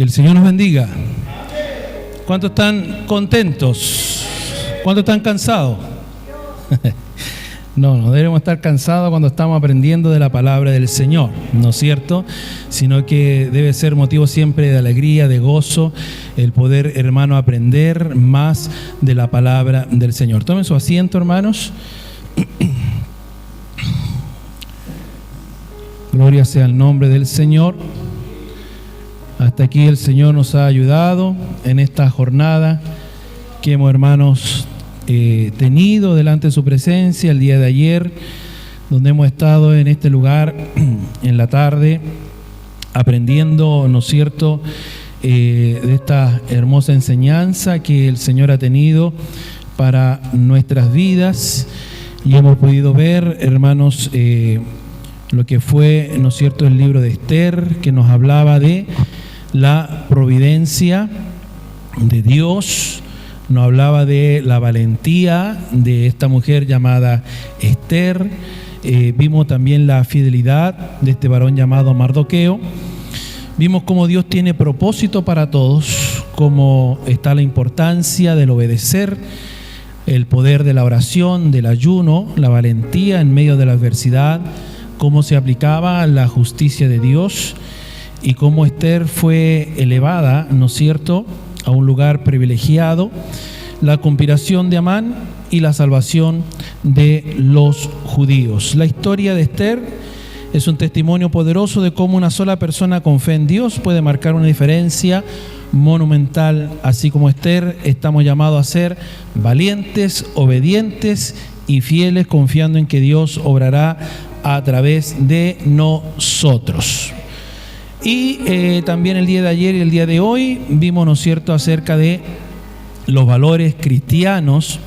Que el Señor nos bendiga. ¿Cuántos están contentos? ¿Cuántos están cansados? No debemos estar cansados cuando estamos aprendiendo de la palabra del Señor, ¿no es cierto? Sino que debe ser motivo siempre de alegría, de gozo, el poder, hermano, aprender más de la palabra del Señor. Tomen su asiento, hermanos. Gloria sea el nombre del Señor. Hasta aquí el Señor nos ha ayudado en esta jornada que hemos, hermanos, tenido delante de su presencia el día de ayer, donde hemos estado en este lugar en la tarde aprendiendo, ¿no es cierto?, de esta hermosa enseñanza que el Señor ha tenido para nuestras vidas, y hemos podido ver, hermanos, lo que fue, ¿no es cierto?, el libro de Esther, que nos hablaba de la providencia de Dios. Nos hablaba de la valentía de esta mujer llamada Esther. Vimos también la fidelidad de este varón llamado Mardoqueo. Vimos cómo Dios tiene propósito para todos, cómo está la importancia del obedecer, el poder de la oración, del ayuno, la valentía en medio de la adversidad, cómo se aplicaba la justicia de Dios y cómo Esther fue elevada, ¿no es cierto?, a un lugar privilegiado, la conspiración de Amán y la salvación de los judíos. La historia de Esther es un testimonio poderoso de cómo una sola persona con fe en Dios puede marcar una diferencia monumental. Así como Esther, estamos llamados a ser valientes, obedientes y fieles, confiando en que Dios obrará a través de nosotros. Y también el día de ayer y el día de hoy vimos, ¿no es cierto?, acerca de los valores cristianos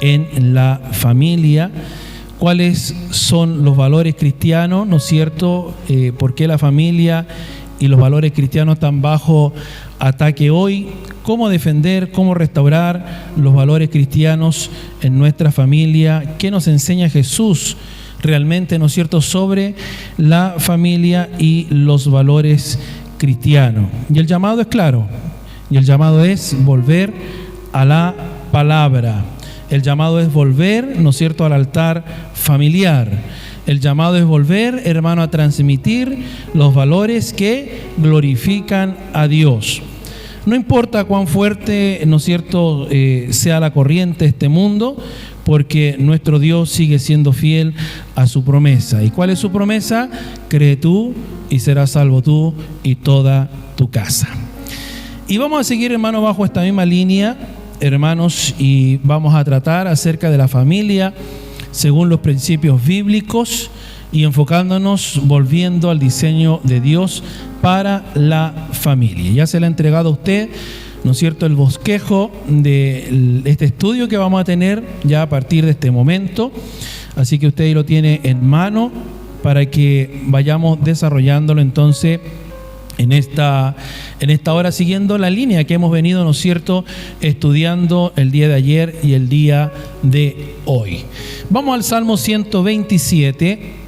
en la familia. ¿Cuáles son los valores cristianos, ¿no es cierto? ¿Por qué la familia y los valores cristianos están bajo ataque hoy? ¿Cómo defender, cómo restaurar los valores cristianos en nuestra familia? ¿Qué nos enseña Jesús realmente, ¿no es cierto?, sobre la familia y los valores cristianos? Y el llamado es claro, y el llamado es volver a la palabra. El llamado es volver, ¿no es cierto?, al altar familiar. El llamado es volver, hermano, a transmitir los valores que glorifican a Dios. No importa cuán fuerte, ¿no es cierto?, sea la corriente de este mundo, porque nuestro Dios sigue siendo fiel a su promesa. ¿Y cuál es su promesa? Cree tú y serás salvo tú y toda tu casa. Y vamos a seguir, hermanos, bajo esta misma línea, hermanos, y vamos a tratar acerca de la familia según los principios bíblicos y enfocándonos, volviendo al diseño de Dios para la familia. Ya se le ha entregado a usted, ¿no es cierto?, el bosquejo de este estudio que vamos a tener ya a partir de este momento. Así que usted ahí lo tiene en mano para que vayamos desarrollándolo entonces en esta hora, siguiendo la línea que hemos venido, ¿no es cierto?, estudiando el día de ayer y el día de hoy. Vamos al Salmo 127,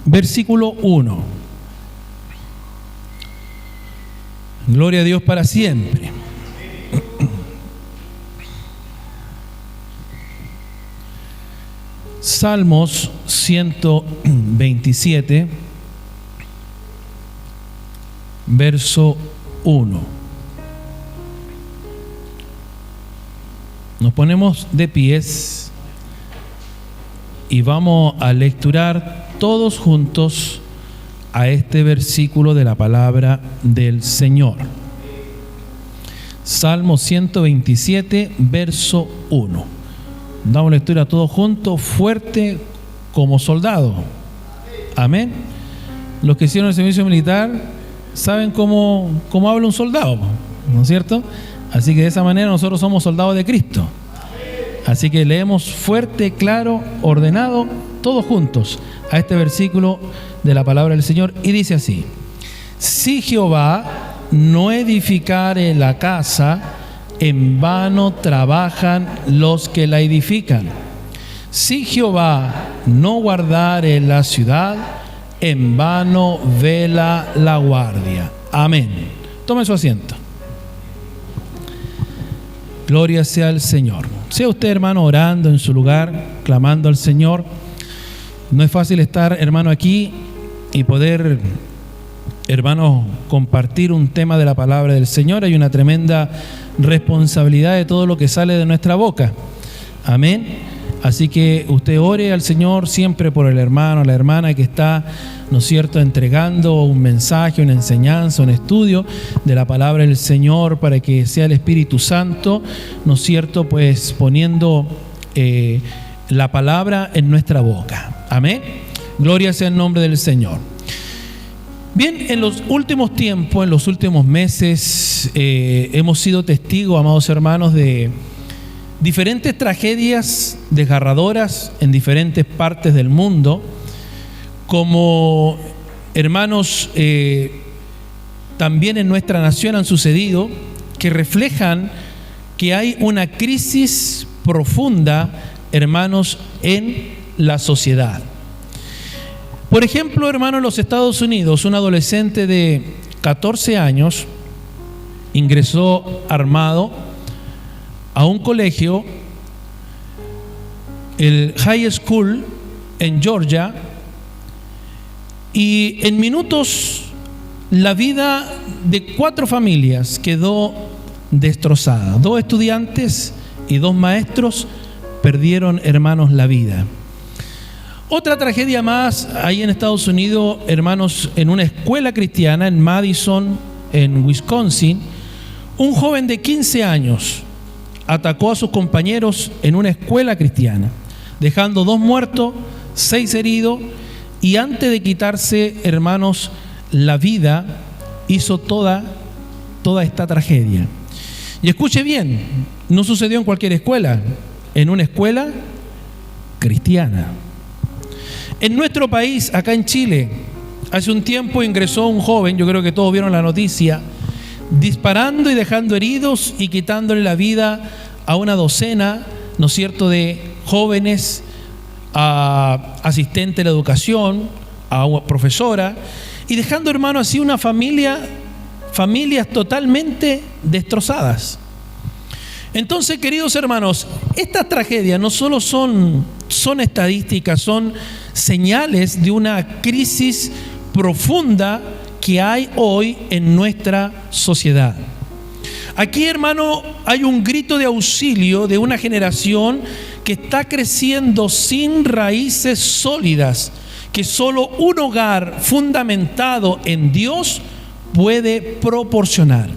versículo 1. Gloria a Dios para siempre. Salmos 127, verso 1. Nos ponemos de pies y vamos a lecturar todos juntos a este versículo de la palabra del Señor. Salmo 127, verso 1. Damos lectura todos juntos, fuerte como soldado. Amén. Los que hicieron el servicio militar saben cómo habla un soldado, ¿no es cierto? Así que de esa manera nosotros somos soldados de Cristo. Así que leemos fuerte, claro, ordenado, todos juntos a este versículo de la palabra del Señor, y dice así: si Jehová no edificare la casa, en vano trabajan los que la edifican. Si Jehová no guardare la ciudad, en vano vela la guardia. Amén. Tome su asiento. Gloria sea al Señor. Sea usted, hermano, orando en su lugar, clamando al Señor. No es fácil estar, hermano, aquí y poder, hermano, compartir un tema de la palabra del Señor. Hay una tremenda responsabilidad de todo lo que sale de nuestra boca. Amén. Así que usted ore al Señor siempre por el hermano, la hermana que está, ¿no es cierto?, entregando un mensaje, una enseñanza, un estudio de la palabra del Señor, para que sea el Espíritu Santo, ¿no es cierto?, pues poniendo la palabra en nuestra boca. Amén. Gloria sea el nombre del Señor. Bien, en los últimos tiempos, en los últimos meses, hemos sido testigos, amados hermanos, de diferentes tragedias desgarradoras en diferentes partes del mundo, como, hermanos, también en nuestra nación han sucedido, que reflejan que hay una crisis profunda, hermanos, en la sociedad. Por ejemplo, hermanos, en los Estados Unidos, un adolescente de 14 años ingresó armado a un colegio, el High School en Georgia, y en minutos la vida de 4 familias quedó destrozada. 2 estudiantes y 2 maestros perdieron, hermanos, la vida. Otra tragedia más ahí en Estados Unidos, hermanos, en una escuela cristiana en Madison, en Wisconsin, un joven de 15 años atacó a sus compañeros en una escuela cristiana, dejando 2 muertos, 6 heridos, y antes de quitarse, hermanos, la vida, hizo toda esta tragedia. Y escuche bien, no sucedió en cualquier escuela, en una escuela cristiana. En nuestro país, acá en Chile, hace un tiempo ingresó un joven, yo creo que todos vieron la noticia, disparando y dejando heridos y quitándole la vida a una docena, ¿no es cierto?, de jóvenes, a asistente de la educación, a una profesora, y dejando, hermano, así una familias totalmente destrozadas. Entonces, queridos hermanos, estas tragedias no solo son estadísticas, son señales de una crisis profunda que hay hoy en nuestra sociedad. Aquí, hermano, hay un grito de auxilio de una generación que está creciendo sin raíces sólidas, que solo un hogar fundamentado en Dios puede proporcionar.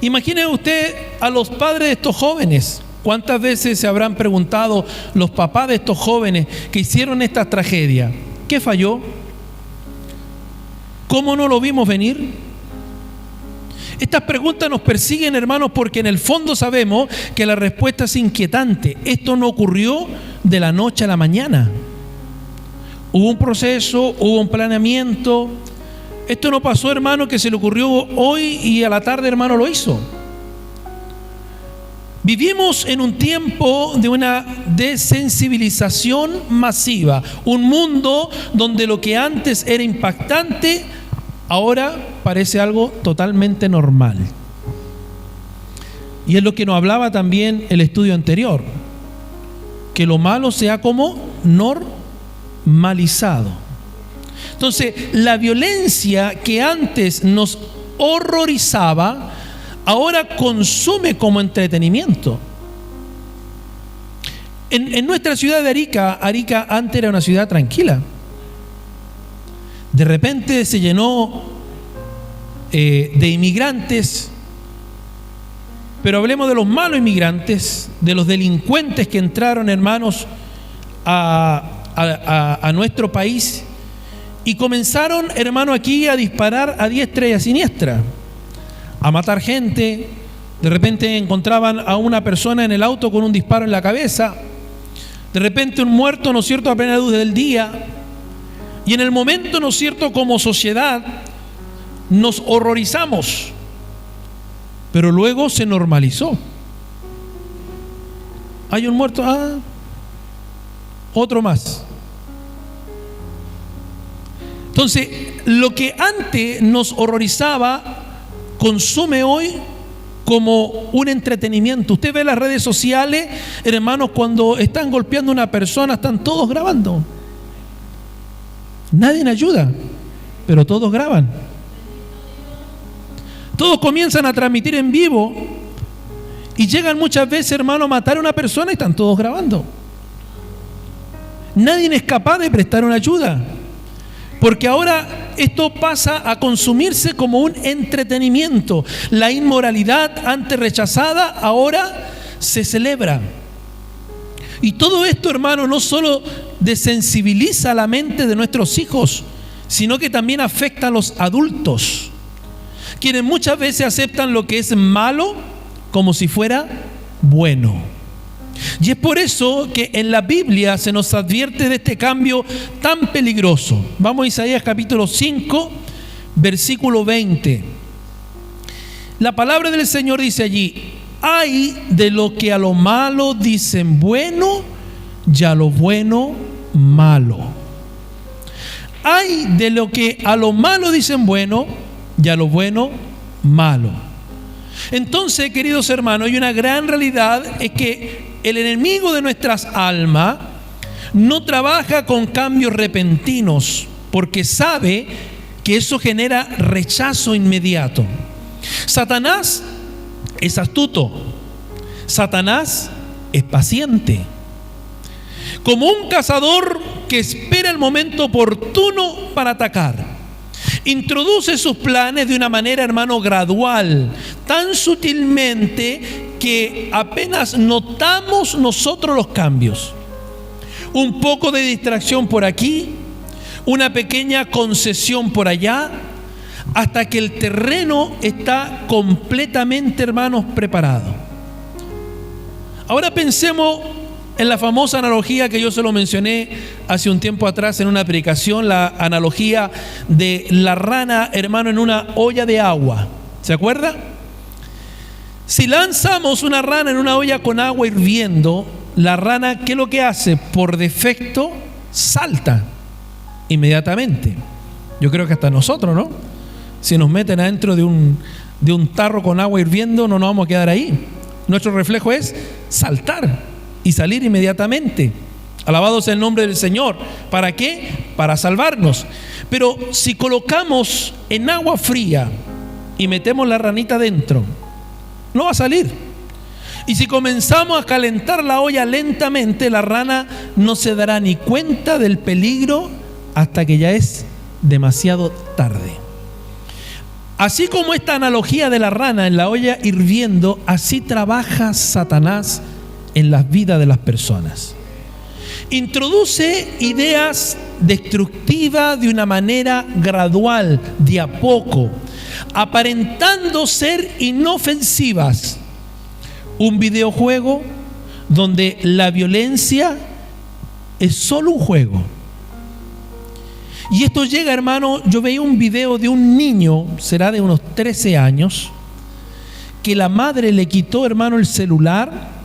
Imagine usted a los padres de estos jóvenes. ¿Cuántas veces se habrán preguntado los papás de estos jóvenes que hicieron esta tragedia? ¿Qué falló? ¿Cómo no lo vimos venir? Estas preguntas nos persiguen, hermanos, porque en el fondo sabemos que la respuesta es inquietante. Esto no ocurrió de la noche a la mañana. Hubo un proceso, hubo un planeamiento. Esto no pasó, hermano, que se le ocurrió hoy y a la tarde, hermano, lo hizo. Vivimos en un tiempo de una desensibilización masiva, un mundo donde lo que antes era impactante, ahora parece algo totalmente normal. Y es lo que nos hablaba también el estudio anterior, que lo malo sea como normalizado. Entonces, la violencia que antes nos horrorizaba, ahora consume como entretenimiento. En nuestra ciudad de Arica antes era una ciudad tranquila. De repente se llenó de inmigrantes, pero hablemos de los malos inmigrantes, de los delincuentes que entraron, hermanos, a nuestro país y comenzaron, hermano, aquí a disparar a diestra y a siniestra, a matar gente. De repente encontraban a una persona en el auto con un disparo en la cabeza, de repente un muerto, ¿no es cierto?, a plena luz del día. Y en el momento, ¿no es cierto?, como sociedad nos horrorizamos, pero luego se normalizó. Hay un muerto, otro más. Entonces, lo que antes nos horrorizaba, consume hoy como un entretenimiento. Usted ve las redes sociales, hermanos, cuando están golpeando a una persona, están todos grabando. Nadie ayuda, pero todos graban. Todos comienzan a transmitir en vivo y llegan muchas veces, hermano, a matar a una persona y están todos grabando. Nadie es capaz de prestar una ayuda, porque ahora esto pasa a consumirse como un entretenimiento. La inmoralidad antes rechazada ahora se celebra. Y todo esto, hermano, no solo desensibiliza la mente de nuestros hijos, sino que también afecta a los adultos, quienes muchas veces aceptan lo que es malo como si fuera bueno. Y es por eso que en la Biblia se nos advierte de este cambio tan peligroso. Vamos a Isaías capítulo 5, versículo 20. La palabra del Señor dice allí: ay de lo que a lo malo dicen bueno y a lo bueno malo. Ay de lo que a lo malo dicen bueno y a lo bueno malo. Entonces, queridos hermanos, hay una gran realidad, es que el enemigo de nuestras almas no trabaja con cambios repentinos, porque sabe que eso genera rechazo inmediato. Satanás es astuto, Satanás es paciente, como un cazador que espera el momento oportuno para atacar. Introduce sus planes de una manera, hermano, gradual, tan sutilmente que apenas notamos nosotros los cambios. Un poco de distracción por aquí, una pequeña concesión por allá, hasta que el terreno está completamente, hermanos, preparado. Ahora pensemos en la famosa analogía que yo se lo mencioné hace un tiempo atrás en una predicación, la analogía de la rana, hermano, en una olla de agua. ¿Se acuerda? Si lanzamos una rana en una olla con agua hirviendo, la rana, ¿qué es lo que hace? Por defecto, salta inmediatamente. Yo creo que hasta nosotros, ¿no? Si nos meten adentro de un tarro con agua hirviendo, no nos vamos a quedar ahí. Nuestro reflejo es saltar y salir inmediatamente. Alabado sea el nombre del Señor. ¿Para qué? Para salvarnos. Pero si colocamos en agua fría y metemos la ranita dentro, no va a salir. Y si comenzamos a calentar la olla lentamente, la rana no se dará ni cuenta del peligro hasta que ya es demasiado tarde. Así como esta analogía de la rana en la olla hirviendo, así trabaja Satanás en las vidas de las personas. Introduce ideas destructivas de una manera gradual, de a poco, aparentando ser inofensivas. Un videojuego donde la violencia es solo un juego. Y esto llega, hermano, yo veía un video de un niño, será de unos 13 años, que la madre le quitó, hermano, el celular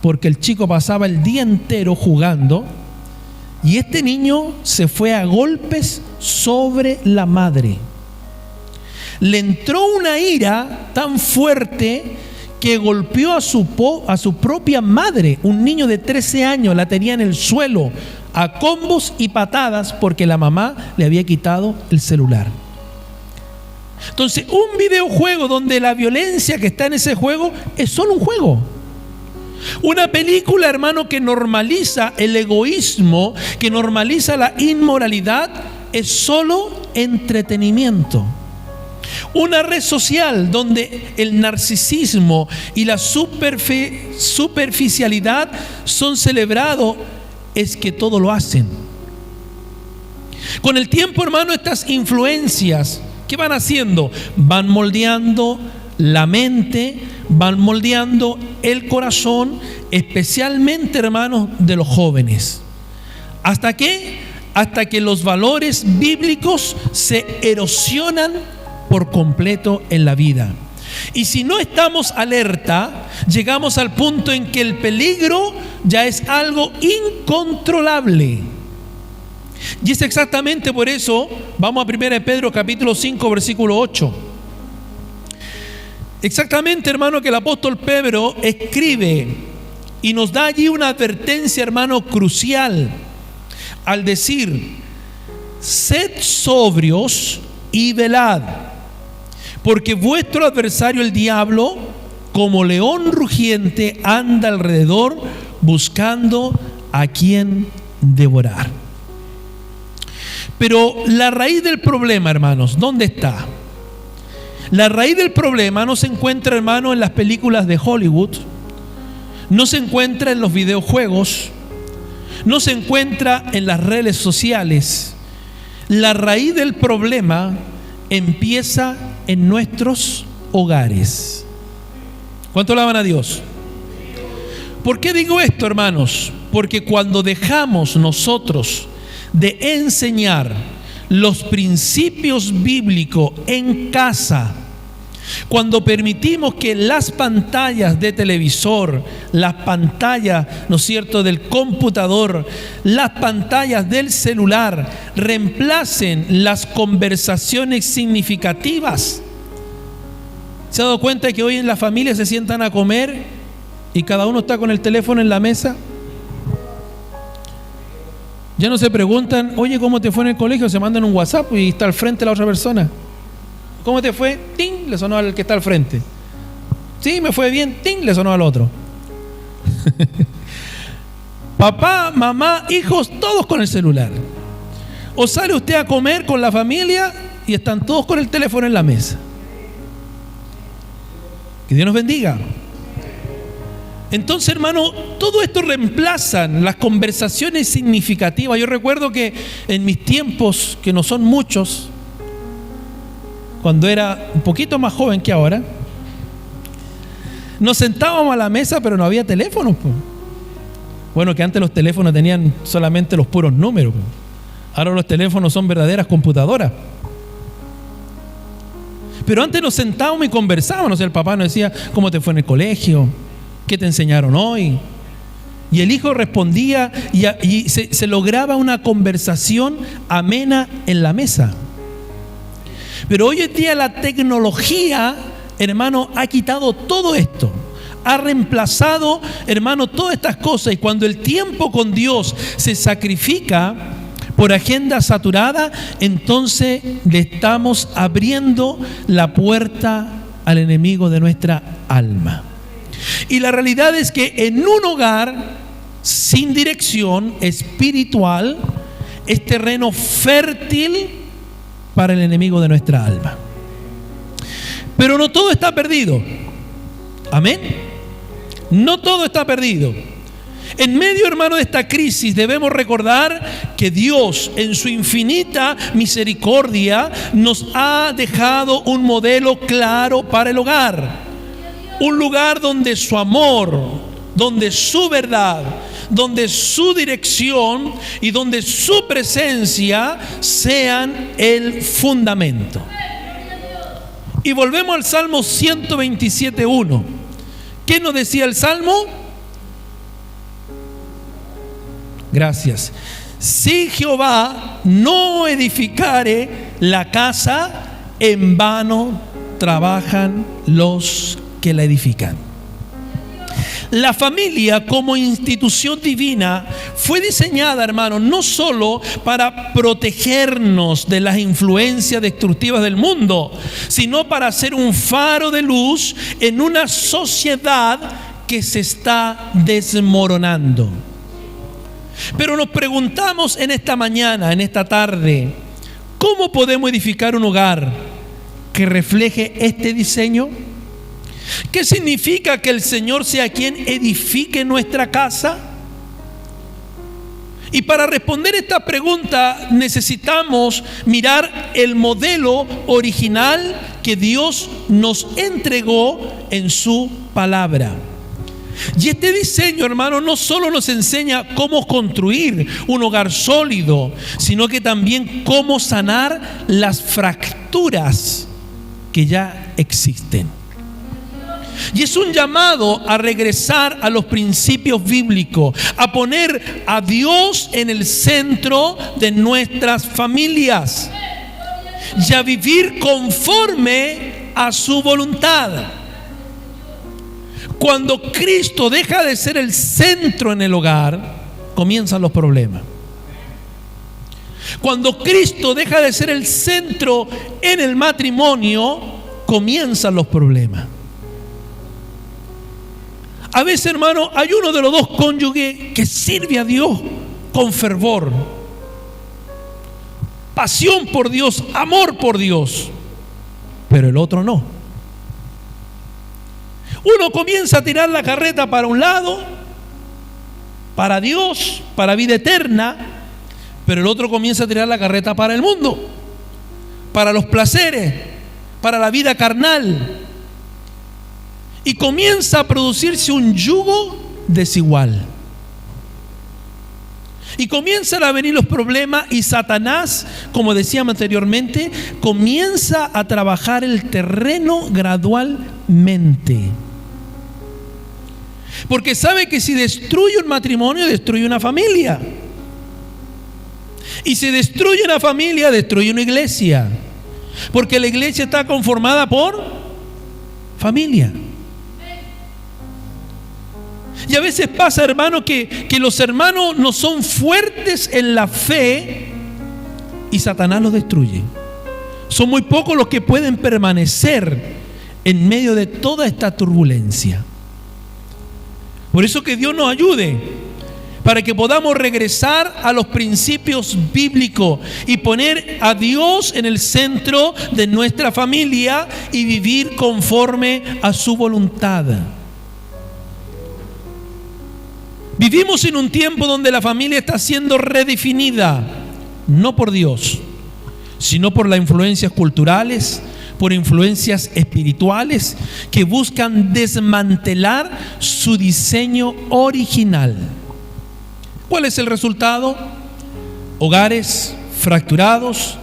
porque el chico pasaba el día entero jugando, y este niño se fue a golpes sobre la madre. Le entró una ira tan fuerte que golpeó a su propia madre. Un niño de 13 años la tenía en el suelo a combos y patadas porque la mamá le había quitado el celular. Entonces, un videojuego donde la violencia que está en ese juego es solo un juego. Una película, hermano, que normaliza el egoísmo, que normaliza la inmoralidad, es solo entretenimiento. Una red social donde el narcisismo y la superficialidad son celebrados, es que todo lo hacen. Con el tiempo, hermano, estas influencias, ¿qué van haciendo? Van moldeando la mente, van moldeando el corazón, especialmente, hermanos, de los jóvenes. ¿Hasta qué? Hasta que los valores bíblicos se erosionan por completo en la vida. Y si no estamos alerta, llegamos al punto en que el peligro ya es algo incontrolable. Y es exactamente por eso, vamos a 1 Pedro capítulo 5, versículo 8. Exactamente, hermano, que el apóstol Pedro escribe y nos da allí una advertencia, hermano, crucial, al decir: sed sobrios y velad, porque vuestro adversario el diablo, como león rugiente, anda alrededor buscando a quien devorar. Pero la raíz del problema, hermanos, ¿dónde está? La raíz del problema no se encuentra, hermano, en las películas de Hollywood, no se encuentra en los videojuegos, no se encuentra en las redes sociales. La raíz del problema empieza en nuestros hogares. ¿Cuánto alaban a Dios? ¿Por qué digo esto, hermanos? Porque cuando dejamos nosotros de enseñar los principios bíblicos en casa, cuando permitimos que las pantallas de televisor, las pantallas, ¿no es cierto?, del computador, las pantallas del celular reemplacen las conversaciones significativas. ¿Se ha dado cuenta de que hoy en la familia se sientan a comer y cada uno está con el teléfono en la mesa? Ya no se preguntan: oye, ¿cómo te fue en el colegio? Se mandan un WhatsApp y está al frente la otra persona. ¿Cómo te fue? ¡Ting! Le sonó al que está al frente. Sí, me fue bien. ¡Ting! Le sonó al otro. Papá, mamá, hijos, todos con el celular. O sale usted a comer con la familia y están todos con el teléfono en la mesa. Que Dios nos bendiga. Entonces, hermano, todo esto reemplazan las conversaciones significativas. Yo recuerdo que en mis tiempos, que no son muchos, cuando era un poquito más joven que ahora, nos sentábamos a la mesa, pero no había teléfonos. Bueno, que antes los teléfonos tenían solamente los puros números. Ahora los teléfonos son verdaderas computadoras. Pero antes nos sentábamos y conversábamos. El papá nos decía: ¿cómo te fue en el colegio? ¿Qué te enseñaron hoy? Y el hijo respondía y se lograba una conversación amena en la mesa. Pero hoy en día la tecnología, hermano, ha quitado todo esto. Ha reemplazado, hermano, todas estas cosas. Y cuando el tiempo con Dios se sacrifica por agenda saturada, entonces le estamos abriendo la puerta al enemigo de nuestra alma. Y la realidad es que en un hogar sin dirección espiritual es terreno fértil para el enemigo de nuestra alma. Pero no todo está perdido. Amén. No todo está perdido. En medio, hermano, de esta crisis debemos recordar que Dios, en su infinita misericordia, nos ha dejado un modelo claro para el hogar. Un lugar donde su amor, donde su verdad, donde su dirección y donde su presencia sean el fundamento. Y volvemos al Salmo 127:1. ¿Qué nos decía el Salmo? Gracias. Si Jehová no edificare la casa, en vano trabajan los que la edifican. La familia como institución divina fue diseñada, hermano, no solo para protegernos de las influencias destructivas del mundo, sino para ser un faro de luz en una sociedad que se está desmoronando. Pero nos preguntamos en esta mañana, en esta tarde, ¿cómo podemos edificar un hogar que refleje este diseño? ¿Qué significa que el Señor sea quien edifique nuestra casa? Y para responder esta pregunta necesitamos mirar el modelo original que Dios nos entregó en su palabra. Y este diseño, hermano, no solo nos enseña cómo construir un hogar sólido, sino que también cómo sanar las fracturas que ya existen. Y es un llamado a regresar a los principios bíblicos, a poner a Dios en el centro de nuestras familias y a vivir conforme a su voluntad. Cuando Cristo deja de ser el centro en el hogar, comienzan los problemas. Cuando Cristo deja de ser el centro en el matrimonio, comienzan los problemas. A veces, hermano, hay uno de los dos cónyuges que sirve a Dios con fervor, pasión por Dios, amor por Dios, pero el otro no. Uno comienza a tirar la carreta para un lado, para Dios, para vida eterna, pero el otro comienza a tirar la carreta para el mundo, para los placeres, para la vida carnal. Y comienza a producirse un yugo desigual. Y comienzan a venir los problemas y Satanás, como decíamos anteriormente, comienza a trabajar el terreno gradualmente. Porque sabe que si destruye un matrimonio, destruye una familia. Y si destruye una familia, destruye una iglesia. Porque la iglesia está conformada por familia. Y a veces pasa, hermano, que los hermanos no son fuertes en la fe y Satanás los destruye. Son muy pocos los que pueden permanecer en medio de toda esta turbulencia. Por eso que Dios nos ayude para que podamos regresar a los principios bíblicos y poner a Dios en el centro de nuestra familia y vivir conforme a su voluntad. Vivimos en un tiempo donde la familia está siendo redefinida, no por Dios, sino por las influencias culturales, por influencias espirituales que buscan desmantelar su diseño original. ¿Cuál es el resultado? Hogares fracturados,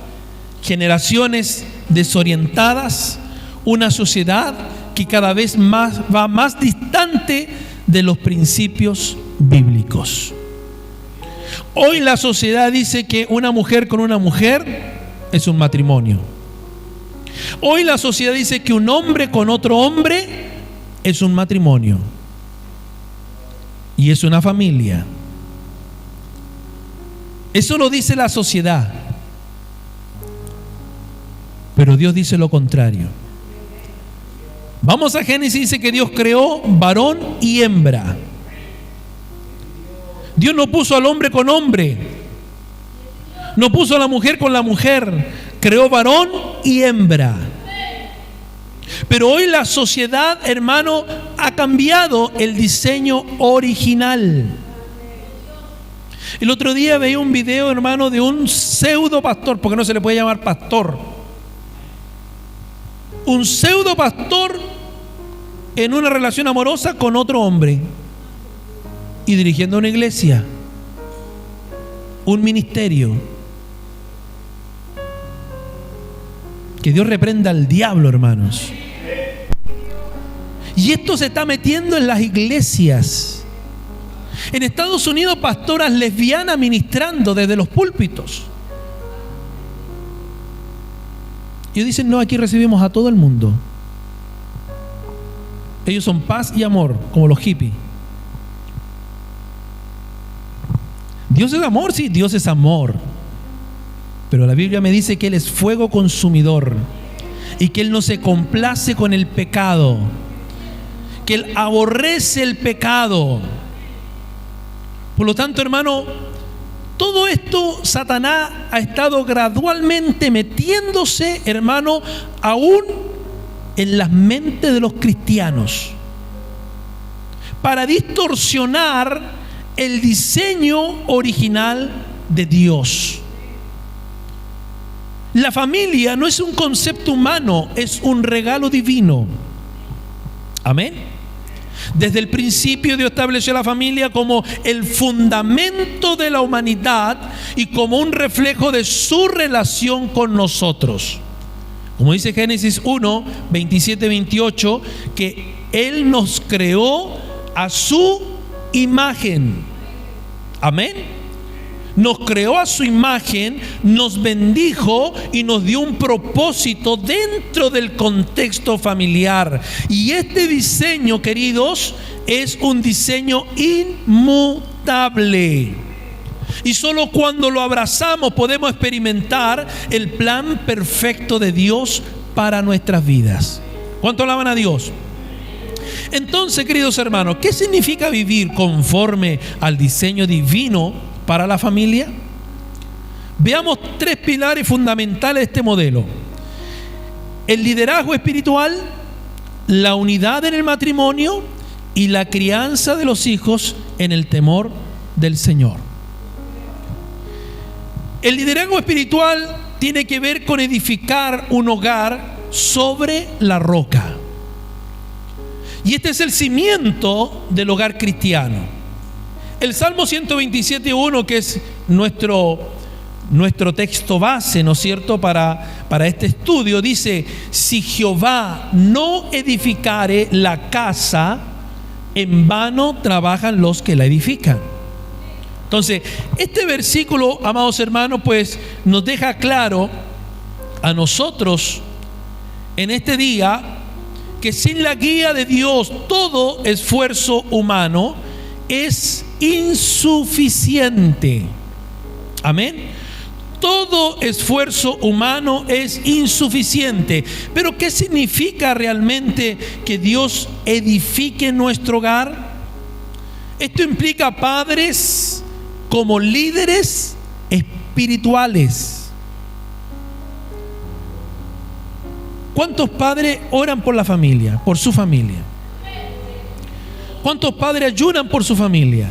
generaciones desorientadas, una sociedad que cada vez más va más distante de los principios bíblicos. Hoy la sociedad dice que una mujer con una mujer es un matrimonio. Hoy la sociedad dice que un hombre con otro hombre es un matrimonio y es una familia. Eso lo dice la sociedad, pero Dios dice lo contrario. Vamos a Génesis, dice que Dios creó varón y hembra. Dios no puso al hombre con hombre, no puso a la mujer con la mujer, creó varón y hembra. Pero hoy la sociedad, hermano, ha cambiado el diseño original. El otro día veía un video, hermano, de un pseudo pastor, porque no se le puede llamar pastor. Un pseudo pastor en una relación amorosa con otro hombre y dirigiendo una iglesia, un ministerio. Que Dios reprenda al diablo, hermanos. Y esto se está metiendo en las iglesias. En Estados Unidos, pastoras lesbianas ministrando desde los púlpitos. Y dicen, no, aquí recibimos a todo el mundo. Ellos son paz y amor, como los hippies. Dios es amor, sí, Dios es amor. Pero la Biblia me dice que Él es fuego consumidor y que Él no se complace con el pecado, que Él aborrece el pecado. Por lo tanto, hermano, todo esto Satanás ha estado gradualmente metiéndose, hermano, aún en las mentes de los cristianos para distorsionar el diseño original de Dios. La familia no es un concepto humano, es un regalo divino. Amén. Desde el principio Dios estableció la familia como el fundamento de la humanidad y como un reflejo de su relación con nosotros. Como dice Génesis 1, 27-28, que Él nos creó a su imagen. Amén. Nos creó a su imagen, nos bendijo y nos dio un propósito dentro del contexto familiar. Y este diseño, queridos, es un diseño inmutable. Y solo cuando lo abrazamos podemos experimentar el plan perfecto de Dios para nuestras vidas. ¿Cuánto alaban a Dios? Entonces, queridos hermanos, ¿qué significa vivir conforme al diseño divino para la familia? Veamos tres pilares fundamentales de este modelo: el liderazgo espiritual, la unidad en el matrimonio y la crianza de los hijos en el temor del Señor. El liderazgo espiritual tiene que ver con edificar un hogar sobre la roca. Y este es el cimiento del hogar cristiano. El Salmo 127:1, que es nuestro texto base, ¿no es cierto?, para este estudio, dice: si Jehová no edificare la casa, en vano trabajan los que la edifican. Entonces, este versículo, amados hermanos, pues nos deja claro a nosotros en este día que sin la guía de Dios todo esfuerzo humano es insuficiente. Amén. Todo esfuerzo humano es insuficiente. Pero ¿qué significa realmente que Dios edifique nuestro hogar? Esto implica padres como líderes espirituales. ¿Cuántos padres oran por la familia, por su familia? ¿Cuántos padres ayunan por su familia?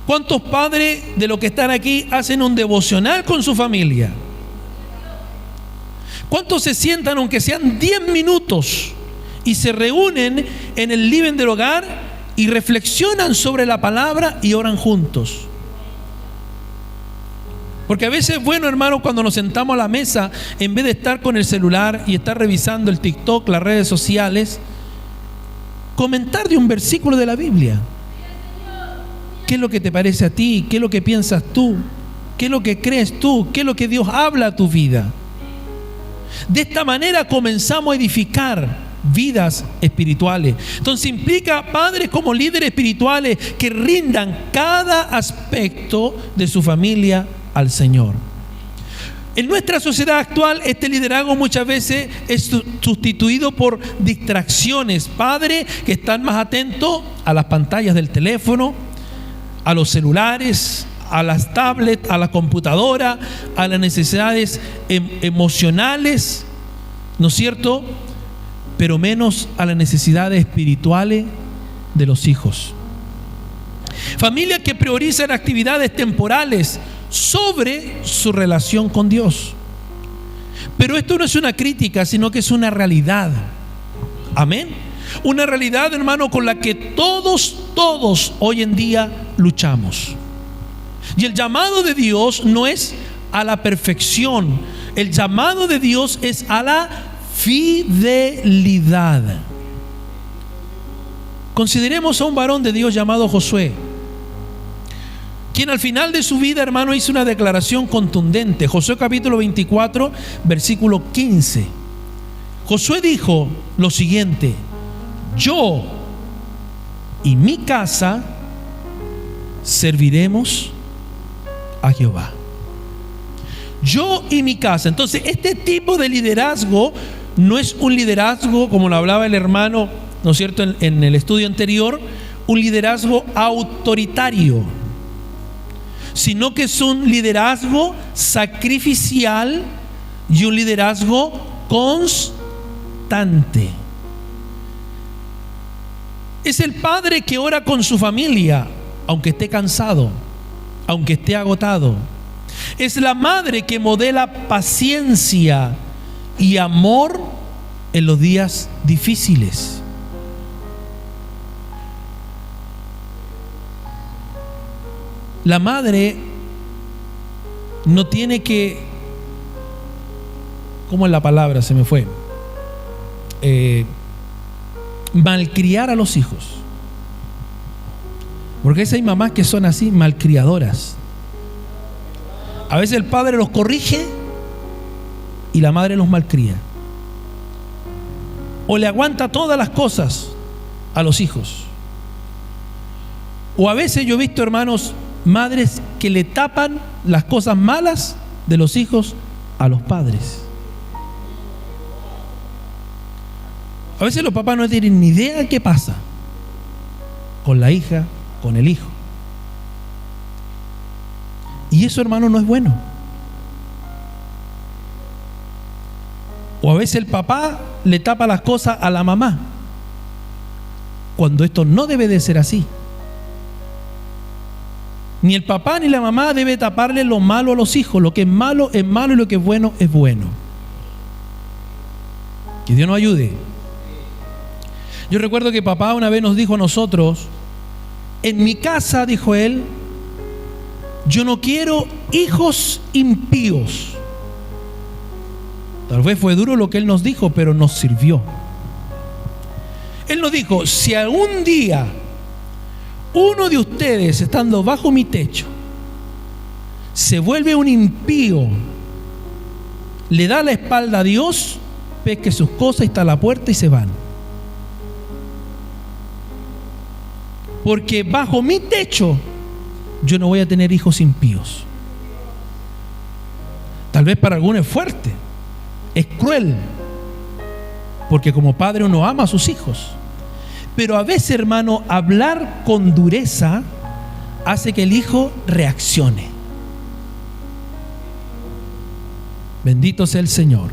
¿Cuántos padres de los que están aquí hacen un devocional con su familia? ¿Cuántos se sientan, aunque sean 10 minutos, y se reúnen en el living del hogar y reflexionan sobre la palabra y oran juntos? Porque a veces es bueno, hermano, cuando nos sentamos a la mesa, en vez de estar con el celular y estar revisando el TikTok, las redes sociales, comentar de un versículo de la Biblia. ¿Qué es lo que te parece a ti? ¿Qué es lo que piensas tú? ¿Qué es lo que crees tú? ¿Qué es lo que Dios habla a tu vida? De esta manera comenzamos a edificar vidas espirituales. Entonces implica padres como líderes espirituales que rindan cada aspecto de su familia al Señor. En nuestra sociedad actual, este liderazgo muchas veces es sustituido por distracciones. Padres que están más atentos a las pantallas del teléfono, a los celulares, a las tablets, a la computadora, a las necesidades emocionales, ¿no es cierto?, pero menos a las necesidades espirituales de los hijos. Familias que priorizan actividades temporales sobre su relación con Dios. Pero esto no es una crítica, sino que es una realidad. Amén. Una realidad, hermano, con la que todos hoy en día luchamos. Y el llamado de Dios no es a la perfección. El llamado de Dios es a la fidelidad. Consideremos a un varón de Dios llamado Josué, quien al final de su vida, hermano, hizo una declaración contundente. Josué capítulo 24, versículo 15. Josué dijo lo siguiente: yo y mi casa serviremos a Jehová. Yo y mi casa. Entonces, este tipo de liderazgo no es un liderazgo, como lo hablaba el hermano, ¿no es cierto?, en el estudio anterior, un liderazgo autoritario, sino que es un liderazgo sacrificial y un liderazgo constante. Es el padre que ora con su familia, aunque esté cansado, aunque esté agotado. Es la madre que modela paciencia y amor en los días difíciles. La madre no tiene que, ¿cómo es la palabra? Se me fue. malcriar a los hijos. Porque hay mamás que son así, malcriadoras. A veces el padre los corrige y la madre los malcría. O le aguanta todas las cosas a los hijos. O a veces yo he visto, hermanos, madres que le tapan las cosas malas de los hijos a los padres. A veces los papás no tienen ni idea de qué pasa con la hija, con el hijo. Y eso, hermano, no es bueno. O a veces el papá le tapa las cosas a la mamá, cuando esto no debe de ser así. Ni el papá ni la mamá debe taparle lo malo a los hijos. Lo que es malo y lo que es bueno es bueno. Que Dios nos ayude. Yo recuerdo que papá una vez nos dijo a nosotros: en mi casa, dijo él, yo no quiero hijos impíos. Tal vez fue duro lo que él nos dijo, pero nos sirvió. Él nos dijo: si algún día uno de ustedes, estando bajo mi techo, se vuelve un impío, le da la espalda a Dios, pesque sus cosas, está a la puerta y se van. Porque bajo mi techo yo no voy a tener hijos impíos. Tal vez para algunos es fuerte, es cruel, porque como padre uno ama a sus hijos. Pero a veces, hermano, hablar con dureza hace que el hijo reaccione. Bendito sea el Señor.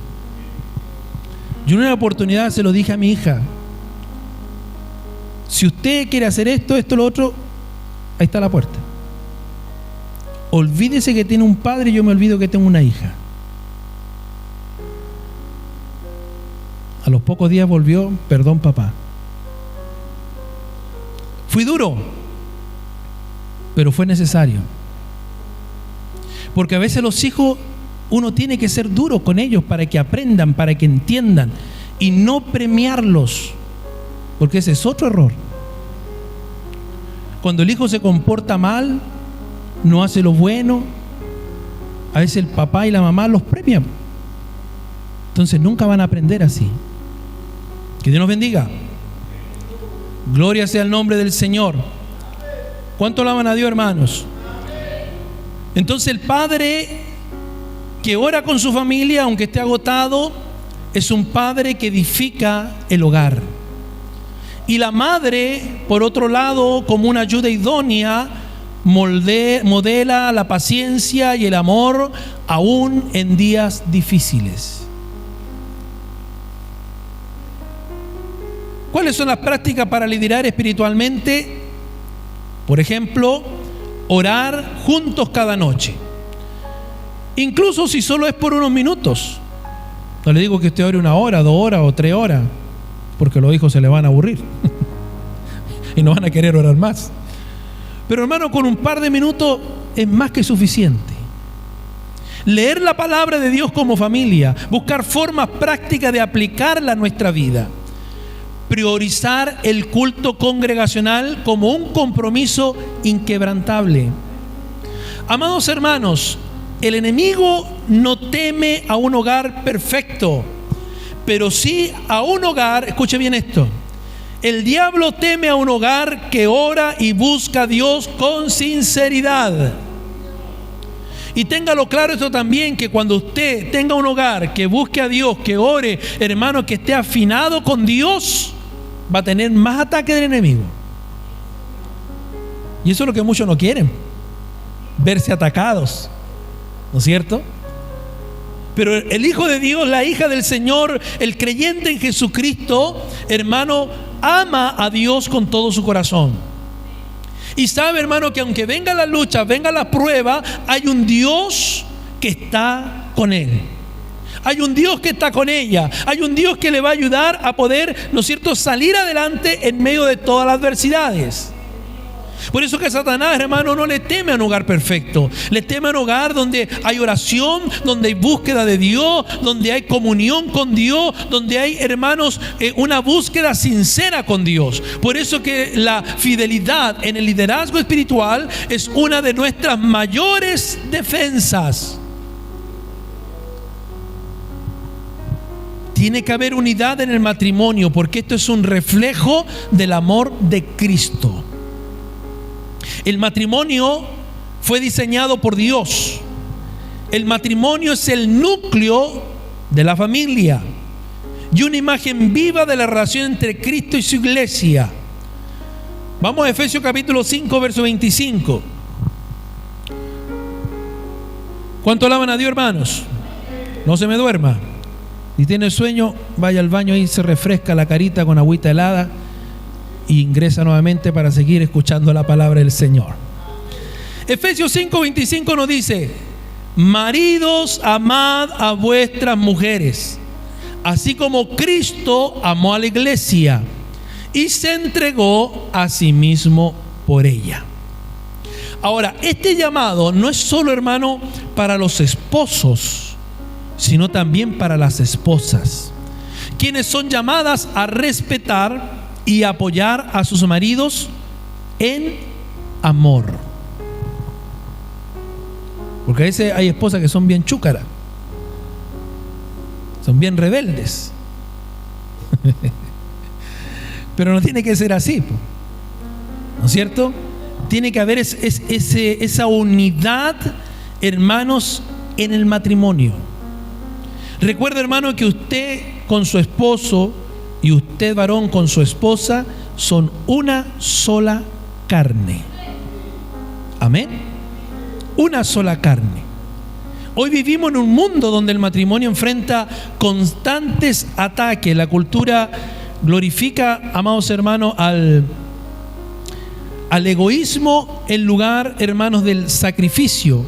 Yo en una oportunidad se lo dije a mi hija: si usted quiere hacer esto, lo otro, ahí está la puerta. Olvídese que tiene un padre y yo me olvido que tengo una hija. A los pocos días volvió: perdón, papá. Fui duro, pero fue necesario. Porque a veces los hijos, uno tiene que ser duro con ellos para que aprendan, para que entiendan, y no premiarlos, porque ese es otro error. Cuando el hijo se comporta mal, no hace lo bueno, a veces el papá y la mamá los premian. Entonces nunca van a aprender así. Que Dios nos bendiga. Gloria sea el nombre del Señor. ¿Cuánto alaban a Dios, hermanos? Entonces el padre que ora con su familia, aunque esté agotado, es un padre que edifica el hogar. Y la madre, por otro lado, como una ayuda idónea, modela la paciencia y el amor aún en días difíciles. ¿Cuáles son las prácticas para liderar espiritualmente? Por ejemplo, orar juntos cada noche. Incluso si solo es por unos minutos. No le digo que usted ore 1 hora, 2 horas o 3 horas, porque los hijos se le van a aburrir y no van a querer orar más. Pero hermano, con un par de minutos es más que suficiente. Leer la palabra de Dios como familia, buscar formas prácticas de aplicarla a nuestra vida. Priorizar el culto congregacional como un compromiso inquebrantable. Amados hermanos, el enemigo no teme a un hogar perfecto, pero sí a un hogar, escuche bien esto, el diablo teme a un hogar que ora y busca a Dios con sinceridad. Y téngalo claro esto también, que cuando usted tenga un hogar que busque a Dios, que ore, hermano, que esté afinado con Dios, va a tener más ataque del enemigo. Y eso es lo que muchos no quieren, verse atacados, ¿no es cierto? Pero el hijo de Dios, la hija del Señor, el creyente en Jesucristo, hermano, ama a Dios con todo su corazón. Y sabe, hermano, que aunque venga la lucha, venga la prueba, hay un Dios que está con él. Hay un Dios que está con ella. Hay un Dios que le va a ayudar a poder, ¿no es cierto?, salir adelante en medio de todas las adversidades. Por eso que Satanás, hermano, no le teme a un hogar perfecto. Le teme a un hogar donde hay oración, donde hay búsqueda de Dios, donde hay comunión con Dios, donde hay, hermanos, una búsqueda sincera con Dios. Por eso que la fidelidad en el liderazgo espiritual es una de nuestras mayores defensas. Tiene que haber unidad en el matrimonio, porque esto es un reflejo del amor de Cristo. El matrimonio fue diseñado por Dios. El matrimonio es el núcleo de la familia y una imagen viva de la relación entre Cristo y su iglesia. Vamos a Efesios capítulo 5, verso 25. ¿Cuánto alaban a Dios, hermanos? No se me duerma. Si tiene sueño, vaya al baño y se refresca la carita con agüita helada y ingresa nuevamente para seguir escuchando la palabra del Señor. Efesios 5:25 nos dice: maridos, amad a vuestras mujeres, así como Cristo amó a la iglesia y se entregó a sí mismo por ella. Ahora, este llamado no es solo, hermano, para los esposos, sino también para las esposas, quienes son llamadas a respetar y apoyar a sus maridos en amor. Porque a veces hay esposas que son bien chúcaras, son bien rebeldes. Pero no tiene que ser así, ¿no es cierto? Tiene que haber esa unidad, hermanos, en el matrimonio. Recuerda, hermano, que usted con su esposo y usted, varón, con su esposa son una sola carne. Amén. Una sola carne. Hoy vivimos en un mundo donde el matrimonio enfrenta constantes ataques. La cultura glorifica, amados hermanos, al egoísmo en lugar, hermanos, del sacrificio.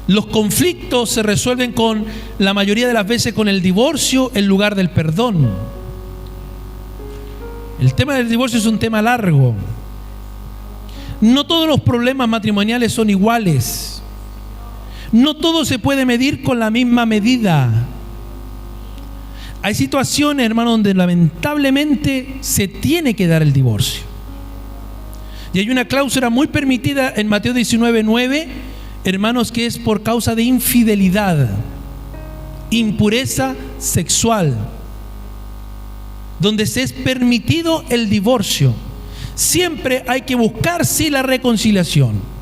Los conflictos se resuelven con, la mayoría de las veces, con el divorcio en lugar del perdón. El tema del divorcio es un tema largo. No todos los problemas matrimoniales son iguales. No todo se puede medir con la misma medida. Hay situaciones, hermano, donde lamentablemente se tiene que dar el divorcio. Y hay una cláusula muy permitida en Mateo 19:9, hermanos, que es por causa de infidelidad, impureza sexual, donde se es permitido el divorcio. Siempre hay que buscar, sí, la reconciliación.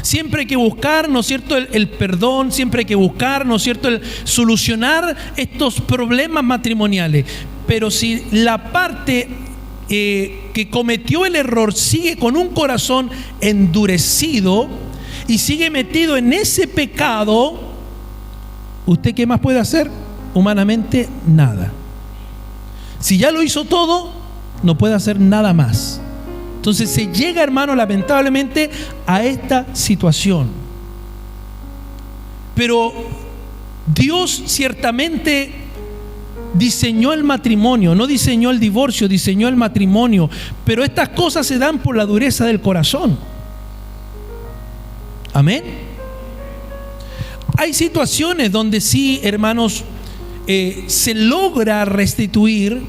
Siempre hay que buscar, ¿no es cierto?, el perdón. Siempre hay que buscar, ¿no es cierto?, el solucionar estos problemas matrimoniales. Pero si la parte que cometió el error sigue con un corazón endurecido y sigue metido en ese pecado, ¿usted qué más puede hacer? Humanamente, nada. Si ya lo hizo todo, no puede hacer nada más. Entonces se llega, hermano, lamentablemente a esta situación. Pero Dios ciertamente diseñó el matrimonio, no diseñó el divorcio, diseñó el matrimonio. Pero estas cosas se dan por la dureza del corazón. Amén. Hay situaciones donde sí, hermanos, se logra restituir,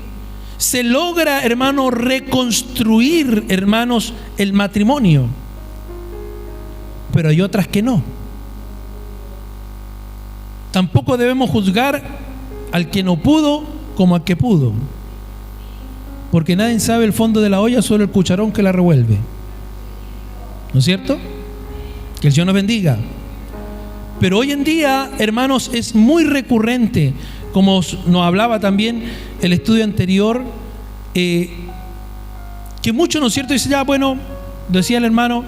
se logra, hermano, reconstruir, hermanos, el matrimonio. Pero hay otras que no. Tampoco debemos juzgar al que no pudo como al que pudo, porque nadie sabe el fondo de la olla, solo el cucharón que la revuelve. ¿No es cierto? Que el Señor nos bendiga. Pero hoy en día, hermanos, es muy recurrente, como nos hablaba también el estudio anterior, que muchos, ¿no es cierto?, dicen, ya, bueno, decía el hermano,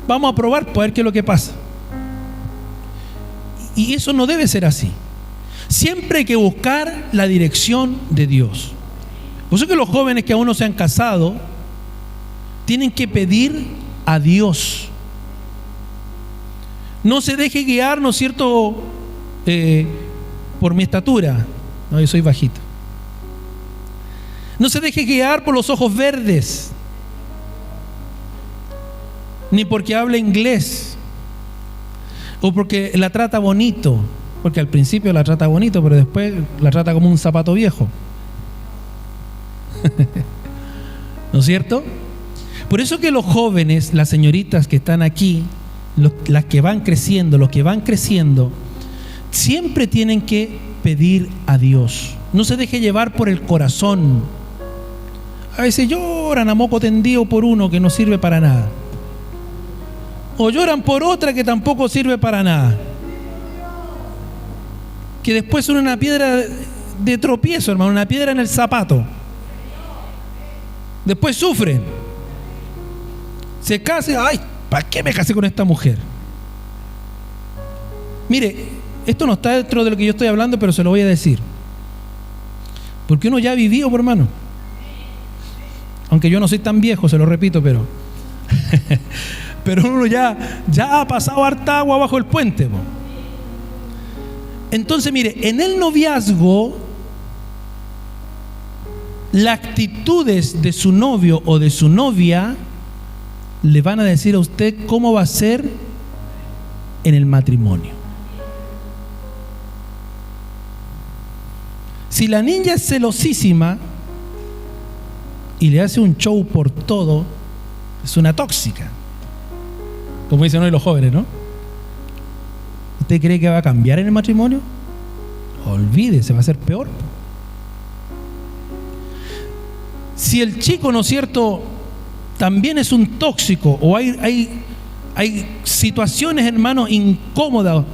vamos a probar para ver qué es lo que pasa. Y eso no debe ser así. Siempre hay que buscar la dirección de Dios. Por eso que los jóvenes que aún no se han casado tienen que pedir a Dios. No se deje guiar, ¿no es cierto?, por mi estatura. No, yo soy bajito. No se deje guiar por los ojos verdes. ni porque habla inglés, o porque la trata bonito, porque al principio la trata bonito, pero después la trata como un zapato viejo. ¿No es cierto? Por eso que los jóvenes, las señoritas que están aquí, las que van creciendo, los que van creciendo, siempre tienen que pedir a Dios. No se deje llevar por el corazón. A veces lloran a moco tendido por uno que no sirve para nada, o lloran por otra que tampoco sirve para nada, que después son una piedra de tropiezo, hermano, una piedra en el zapato. Después sufren, se casan. Ay, ¿para qué me casé con esta mujer? Mire, esto no está dentro de lo que yo estoy hablando, pero se lo voy a decir, porque uno ya ha vivido, por hermano. Aunque yo no soy tan viejo, se lo repito, pero pero uno ya ha pasado harta agua bajo el puente, po. Entonces, mire, en el noviazgo, las actitudes de su novio o de su novia le van a decir a usted cómo va a ser en el matrimonio. Si la niña es celosísima y le hace un show por todo, es una tóxica, como dicen hoy los jóvenes, ¿no? ¿Usted cree que va a cambiar en el matrimonio? Olvídese, va a ser peor. Si el chico, ¿no es cierto?, también es un tóxico, o hay situaciones, hermano, incómodas,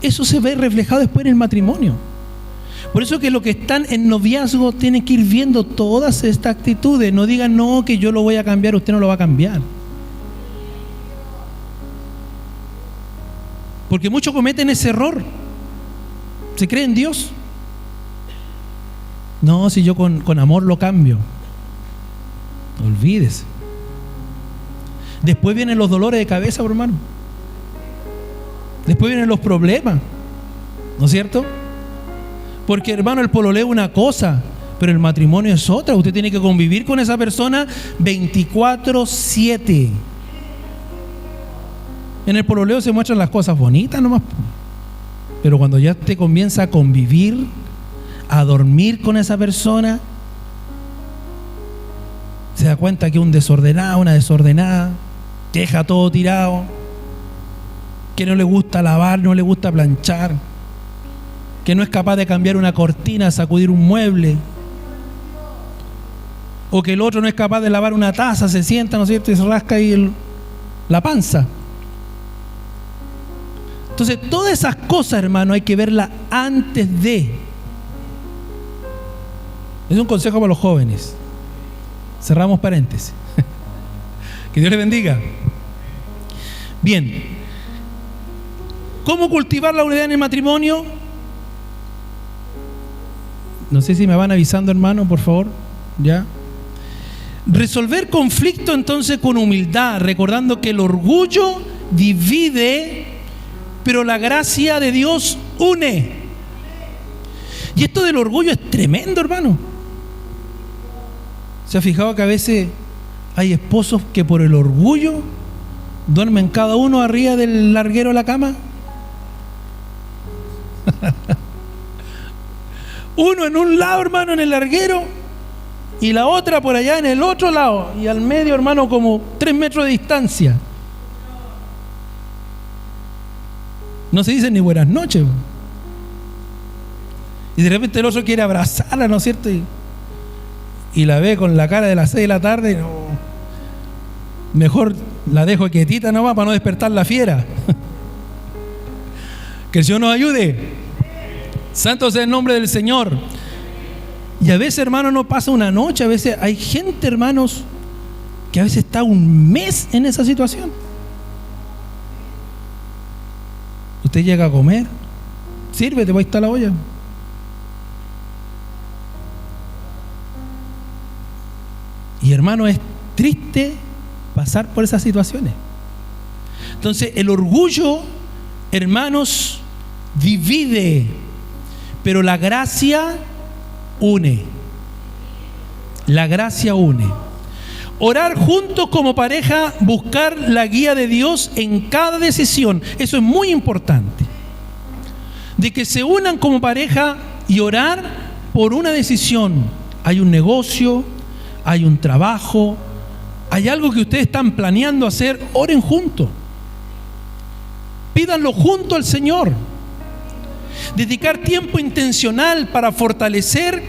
eso se ve reflejado después en el matrimonio. Por eso que los que están en noviazgo tienen que ir viendo todas estas actitudes. No digan, no, que yo lo voy a cambiar, usted no lo va a cambiar. Porque muchos cometen ese error. Se creen en Dios. No, si yo con amor lo cambio. Olvídese. Después vienen los dolores de cabeza, hermano. Después vienen los problemas. ¿No es cierto? Porque, hermano, el pololeo es una cosa, pero el matrimonio es otra. Usted tiene que convivir con esa persona 24/7. En el pololeo se muestran las cosas bonitas nomás, pero cuando ya te comienza a convivir, a dormir con esa persona, se da cuenta que un desordenado, una desordenada, que deja todo tirado, que no le gusta lavar, no le gusta planchar, que no es capaz de cambiar una cortina, sacudir un mueble, o que el otro no es capaz de lavar una taza, se sienta, ¿no es cierto?, y se rasca ahí la panza. Entonces, todas esas cosas, hermano, hay que verlas antes de. Es un consejo para los jóvenes. Cerramos paréntesis. Que Dios les bendiga. Bien. ¿Cómo cultivar la unidad en el matrimonio? No sé si me van avisando, hermano, por favor. ¿Ya? Resolver conflicto entonces con humildad, recordando que el orgullo divide, pero la gracia de Dios une. Y esto del orgullo es tremendo, hermano. ¿Se ha fijado que a veces hay esposos que por el orgullo duermen cada uno arriba del larguero de la cama? Uno en un lado, hermano, en el larguero, y la otra por allá en el otro lado, y al medio, hermano, como 3 metros de distancia. No se dicen ni buenas noches. Y de repente el otro quiere abrazarla, ¿no es cierto? Y la ve con la cara de las 6 de la tarde, y no, mejor la dejo quietita nomás para no despertar la fiera. Que el Señor nos ayude. Santo sea el nombre del Señor. Y a veces, hermano, no pasa una noche. A veces hay gente, hermanos, que a veces está un mes en esa situación. Usted llega a comer, sírvete, ahí está la olla. Y, hermano, es triste pasar por esas situaciones. Entonces, el orgullo, hermanos, divide, pero la gracia une. La gracia une. Orar juntos como pareja, buscar la guía de Dios en cada decisión. Eso es muy importante. De que se unan como pareja y orar por una decisión. Hay un negocio, hay un trabajo, hay algo que ustedes están planeando hacer, oren juntos. Pídanlo junto al Señor. Dedicar tiempo intencional para fortalecer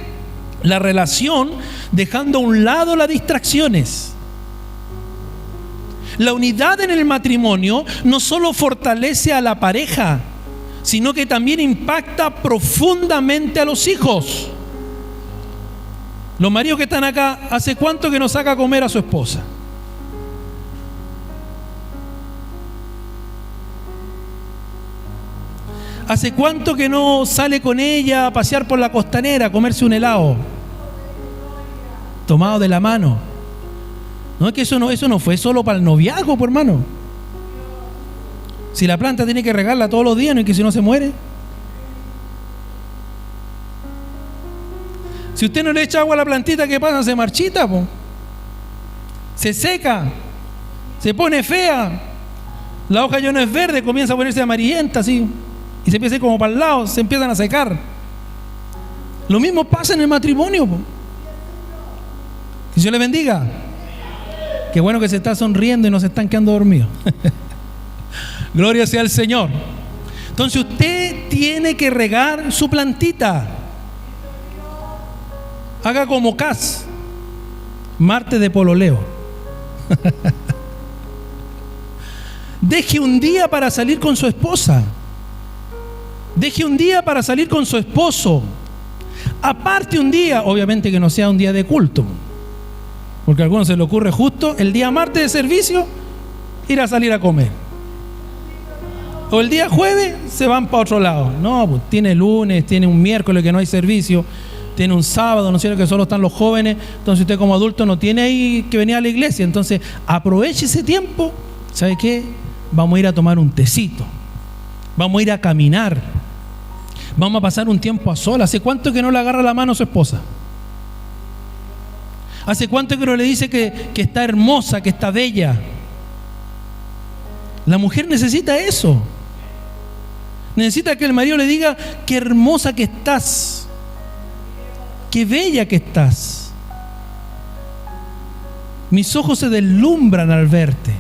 la relación, dejando a un lado las distracciones. La unidad en el matrimonio no solo fortalece a la pareja, sino que también impacta profundamente a los hijos. Los maridos que están acá, ¿hace cuánto que no saca a comer a su esposa? ¿Hace cuánto que no sale con ella a pasear por la costanera, a comerse un helado? Tomado de la mano. No, es que eso no fue solo para el noviazgo, por hermano. Si la planta tiene que regarla todos los días, no es que si no se muere. Si usted no le echa agua a la plantita, ¿qué pasa? Se marchita, po. Se seca, se pone fea. La hoja ya no es verde, comienza a ponerse amarillenta, así. Y se empieza a ir como para el lado, se empiezan a secar. Lo mismo pasa en el matrimonio, po. Que Dios le bendiga. Qué bueno que se está sonriendo y no se están quedando dormidos. Gloria sea al Señor. Entonces usted tiene que regar su plantita. Haga como Cas, martes de pololeo. Deje un día para salir con su esposa. Deje un día para salir con su esposo. Aparte un día, obviamente que no sea un día de culto, porque a algunos se le ocurre justo el día martes de servicio ir a salir a comer. O el día jueves se van para otro lado. No, pues tiene lunes, tiene un miércoles que no hay servicio, tiene un sábado, ¿no es cierto?, que solo están los jóvenes. Entonces usted como adulto no tiene ahí que venir a la iglesia. Entonces aproveche ese tiempo. ¿Sabe qué? Vamos a ir a tomar un tecito. Vamos a ir a caminar. Vamos a pasar un tiempo a solas. ¿Hace cuánto que no le agarra la mano a su esposa? ¿Hace cuánto que no le dice que está hermosa, que está bella? La mujer necesita eso. Necesita que el marido le diga: qué hermosa que estás, qué bella que estás. Mis ojos se deslumbran al verte.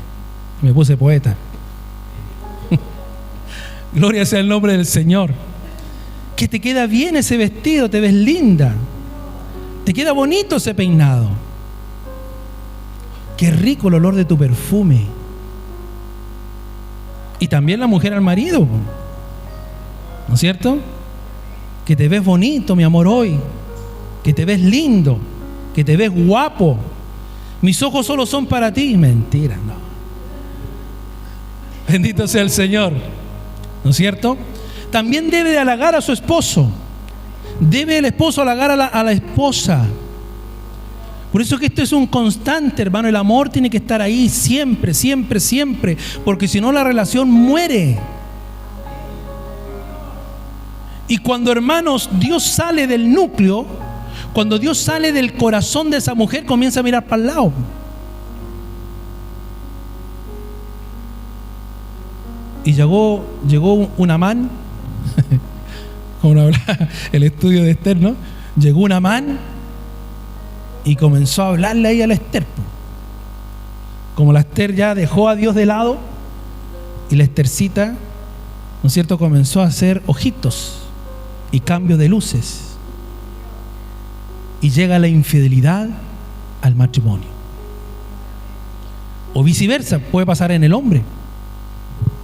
Me puse poeta. Gloria sea el nombre del Señor. Que te queda bien ese vestido, te ves linda. Te queda bonito ese peinado. Qué rico el olor de tu perfume. Y también la mujer al marido, ¿no es cierto? Que te ves bonito, mi amor, hoy. Que te ves lindo. Que te ves guapo. Mis ojos solo son para ti. Mentira, no. Bendito sea el Señor, ¿no es cierto? También debe de halagar a su esposo. Debe el esposo halagar a la esposa. Por eso que esto es un constante, hermano. El amor tiene que estar ahí siempre, siempre, siempre, porque si no la relación muere. Y cuando, hermanos, Dios sale del núcleo, cuando Dios sale del corazón de esa mujer, comienza a mirar para el lado. Y llegó un Amán, como habla el estudio de Esther, ¿no? Llegó un Amán y comenzó a hablarle ahí a la Esther. Como la Esther ya dejó a Dios de lado, y la Estercita, ¿no es cierto?, comenzó a hacer ojitos y cambio de luces. Y llega la infidelidad al matrimonio. O viceversa, puede pasar en el hombre,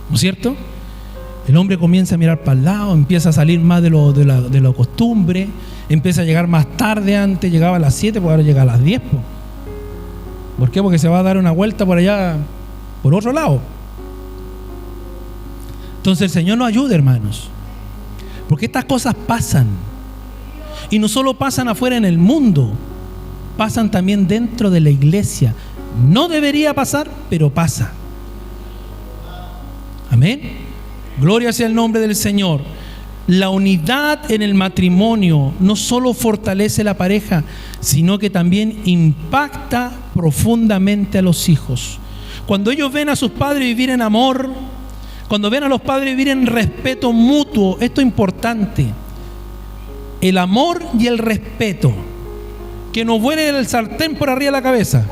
¿no es cierto? El hombre comienza a mirar para el lado, empieza a salir más de lo costumbre, empieza a llegar más tarde. Antes llegaba a las 7, pues ahora llega a las 10. ¿Por qué? Porque se va a dar una vuelta por allá, por otro lado. Entonces el Señor nos ayude, hermanos, porque estas cosas pasan. Y no solo pasan afuera en el mundo, pasan también dentro de la iglesia. No debería pasar, pero pasa. Amén. Gloria sea el nombre del Señor. la unidad en el matrimonio no solo fortalece la pareja, sino que también impacta profundamente a los hijos. Cuando ellos ven a sus padres vivir en amor, cuando ven a los padres vivir en respeto mutuo, esto es importante. El amor y el respeto. Que nos vuele el sartén por arriba de la cabeza.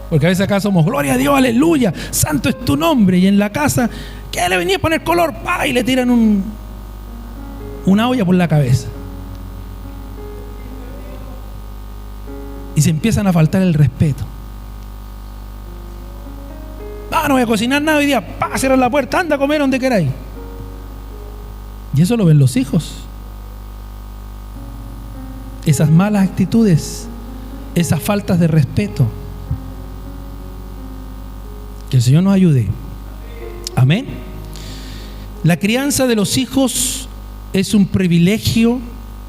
Porque a veces acá somos, gloria a Dios, aleluya, santo es tu nombre. Y en la casa, ¿qué le venía a poner color? ¡Pah! Y le tiran una olla por la cabeza. Y se empiezan a faltar el respeto. No voy a cocinar nada hoy día. ¡Pah! Cierran la puerta, anda a comer donde queráis. Y eso lo ven los hijos. Esas malas actitudes, esas faltas de respeto. Que el Señor nos ayude. Amén. La crianza de los hijos es un privilegio,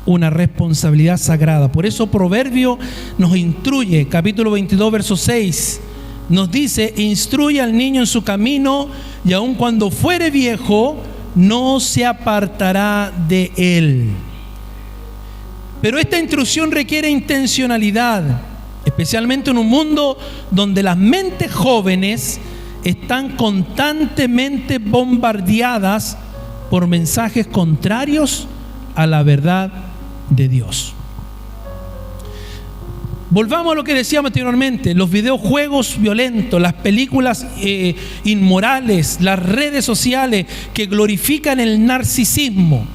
una responsabilidad sagrada. Por eso Proverbio nos instruye, capítulo 22, verso 6, nos dice: instruye al niño en su camino, y aun cuando fuere viejo, no se apartará de él. Pero esta instrucción requiere intencionalidad, especialmente en un mundo donde las mentes jóvenes están constantemente bombardeadas por mensajes contrarios a la verdad de Dios. Volvamos a lo que decíamos anteriormente: los videojuegos violentos, las películas inmorales, las redes sociales que glorifican el narcisismo.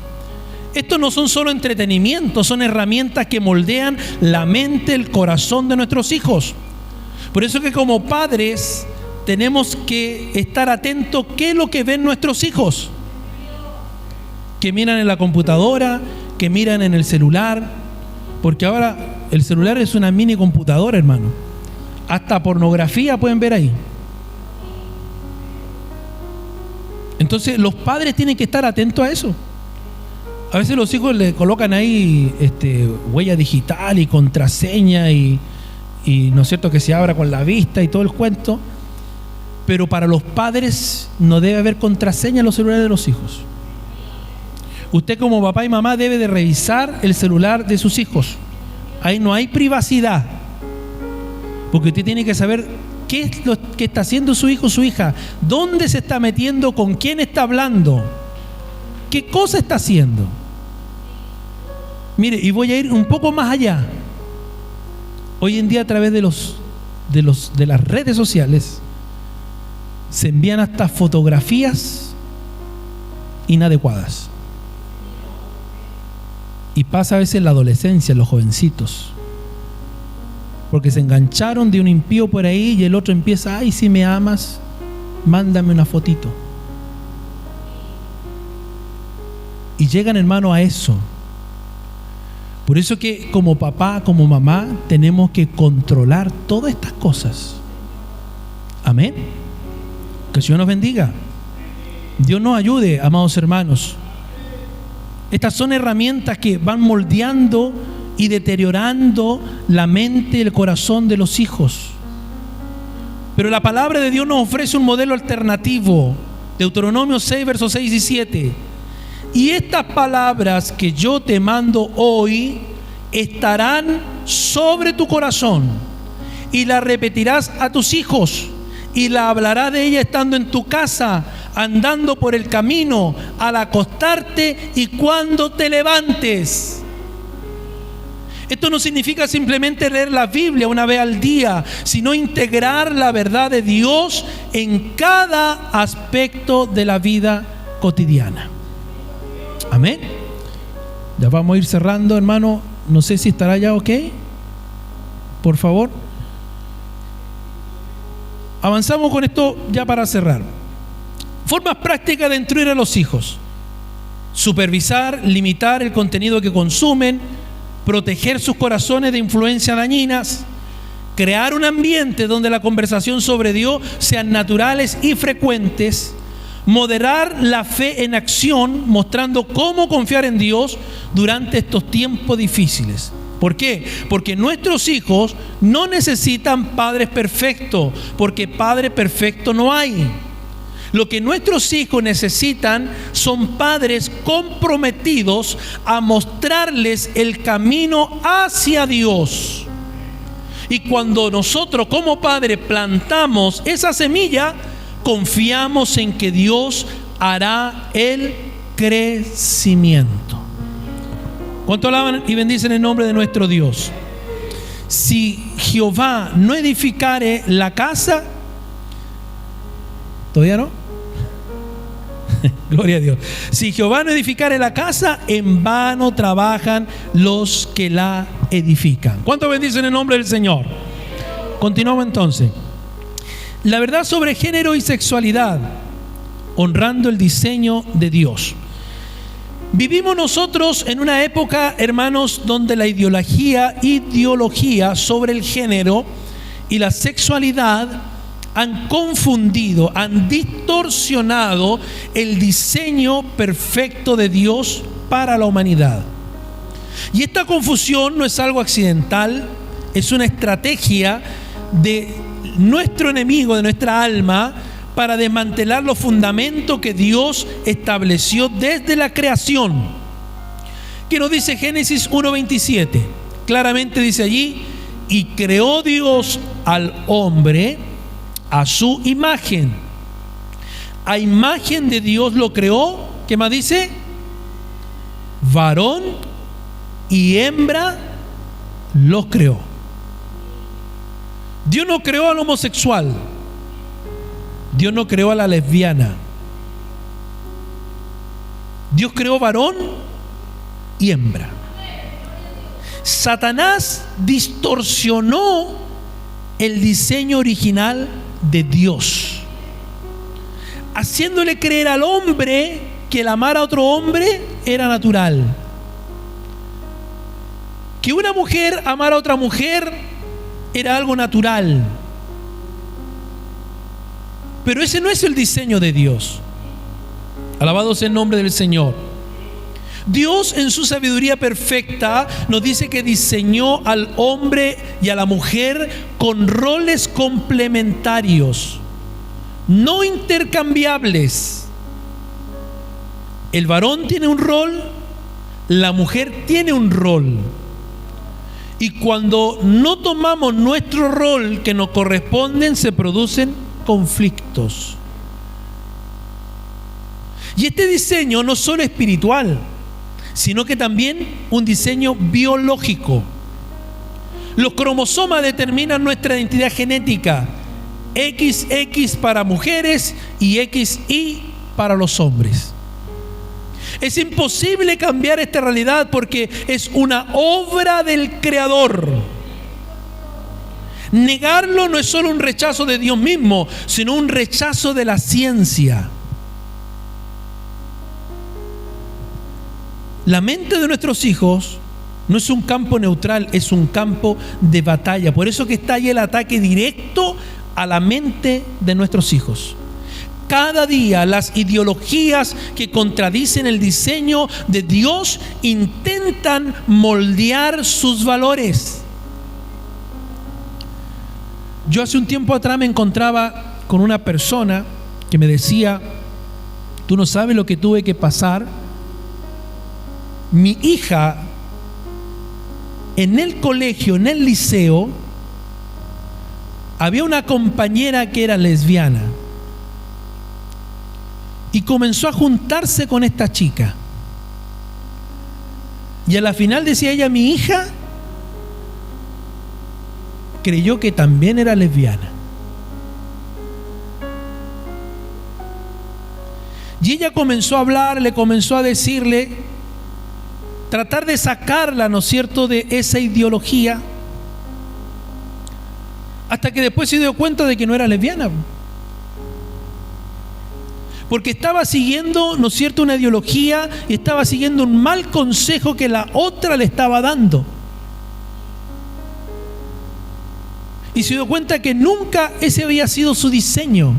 Estos no son solo entretenimiento, son herramientas que moldean la mente, el corazón de nuestros hijos. Por eso que como padres tenemos que estar atentos qué es lo que ven nuestros hijos. Que miran en la computadora, que miran en el celular, porque ahora el celular es una mini computadora, hermano. Hasta pornografía pueden ver ahí. Entonces los padres tienen que estar atentos a eso. A veces los hijos le colocan ahí huella digital y contraseña y no es cierto que se abra con la vista y todo el cuento. Pero para los padres no debe haber contraseña en los celulares de los hijos. Usted como papá y mamá debe de revisar el celular de sus hijos. Ahí no hay privacidad. Porque usted tiene que saber qué es lo que está haciendo su hijo o su hija. ¿Dónde se está metiendo? ¿Con quién está hablando? ¿Qué cosa está haciendo? Mire, y voy a ir un poco más allá. Hoy en día a través de las redes sociales se envían hasta fotografías inadecuadas. Y pasa a veces en la adolescencia, en los jovencitos. Porque se engancharon de un impío por ahí y el otro empieza: ay, si me amas, mándame una fotito. Y llegan, hermano, a eso. Por eso que como papá, como mamá, tenemos que controlar todas estas cosas. Amén. Que el Señor nos bendiga. Dios nos ayude, amados hermanos. Estas son herramientas que van moldeando y deteriorando la mente y el corazón de los hijos. Pero la palabra de Dios nos ofrece un modelo alternativo. Deuteronomio 6, versos 6 y 7. Y estas palabras que yo te mando hoy estarán sobre tu corazón, y las repetirás a tus hijos, y la hablarás de ella estando en tu casa, andando por el camino, al acostarte y cuando te levantes. Esto no significa simplemente leer la Biblia una vez al día, sino integrar la verdad de Dios en cada aspecto de la vida cotidiana. Amén. Ya vamos a ir cerrando, hermano. No sé si estará ya ok. Por favor. Avanzamos con esto ya para cerrar. Formas prácticas de instruir a los hijos: supervisar, limitar el contenido que consumen, proteger sus corazones de influencias dañinas, crear un ambiente donde la conversación sobre Dios sean naturales y frecuentes, moderar la fe en acción, mostrando cómo confiar en Dios durante estos tiempos difíciles. ¿Por qué? Porque nuestros hijos no necesitan padres perfectos, porque padre perfecto no hay. Lo que nuestros hijos necesitan son padres comprometidos a mostrarles el camino hacia Dios. Y cuando nosotros como padres plantamos esa semilla, confiamos en que Dios hará el crecimiento. ¿Cuánto alaban y bendicen el nombre de nuestro Dios? Si Jehová no edificare la casa, ¿todavía no? Gloria a Dios. Si Jehová no edificare la casa, en vano trabajan los que la edifican. ¿Cuánto bendicen el nombre del Señor? Continuamos entonces. La verdad sobre género y sexualidad, honrando el diseño de Dios. Vivimos nosotros en una época, hermanos, donde la ideología sobre el género y la sexualidad han confundido, han distorsionado el diseño perfecto de Dios para la humanidad. Y esta confusión no es algo accidental, es una estrategia de nuestro enemigo, de nuestra alma, para desmantelar los fundamentos que Dios estableció desde la creación. ¿Qué nos dice Génesis 1:27? Claramente dice allí: y creó Dios al hombre a su imagen. A imagen de Dios lo creó. ¿Qué más dice? Varón y hembra los creó. Dios no creó al homosexual. Dios no creó a la lesbiana. Dios creó varón y hembra. Satanás distorsionó el diseño original de Dios, haciéndole creer al hombre que el amar a otro hombre era natural, que una mujer amar a otra mujer era algo natural. Pero ese no es el diseño de Dios. Alabado sea el nombre del Señor. Dios, en su sabiduría perfecta, nos dice que diseñó al hombre y a la mujer con roles complementarios, no intercambiables. El varón tiene un rol, la mujer tiene un rol. Y cuando no tomamos nuestro rol que nos corresponde, se producen conflictos. Y este diseño no solo espiritual, sino que también un diseño biológico. Los cromosomas determinan nuestra identidad genética: XX para mujeres y XY para los hombres. Es imposible cambiar esta realidad porque es una obra del Creador. Negarlo no es solo un rechazo de Dios mismo, sino un rechazo de la ciencia. La mente de nuestros hijos no es un campo neutral, es un campo de batalla. Por eso que está ahí el ataque directo a la mente de nuestros hijos. Cada día las ideologías que contradicen el diseño de Dios intentan moldear sus valores. Yo hace un tiempo atrás me encontraba con una persona que me decía: tú no sabes lo que tuve que pasar. Mi hija en el colegio, en el liceo, había una compañera que era lesbiana y comenzó a juntarse con esta chica. Y a la final decía ella: mi hija creyó que también era lesbiana. Y ella comenzó a hablarle, comenzó a decirle, tratar de sacarla, ¿no es cierto?, de esa ideología, hasta que después se dio cuenta de que no era lesbiana, porque estaba siguiendo, ¿no es cierto?, una ideología, y estaba siguiendo un mal consejo que la otra le estaba dando. Y se dio cuenta que nunca ese había sido su diseño.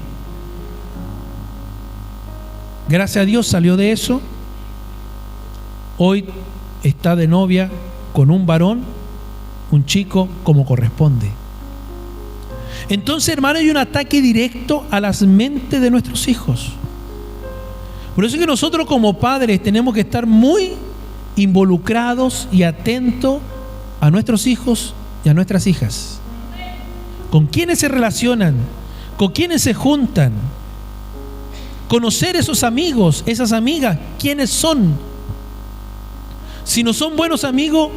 Gracias a Dios salió de eso. Hoy está de novia con un varón, un chico, como corresponde. Entonces, hermano, hay un ataque directo a las mentes de nuestros hijos. Por eso es que nosotros como padres tenemos que estar muy involucrados y atentos a nuestros hijos y a nuestras hijas. Con quiénes se relacionan, con quiénes se juntan. Conocer esos amigos, esas amigas, quiénes son. Si no son buenos amigos,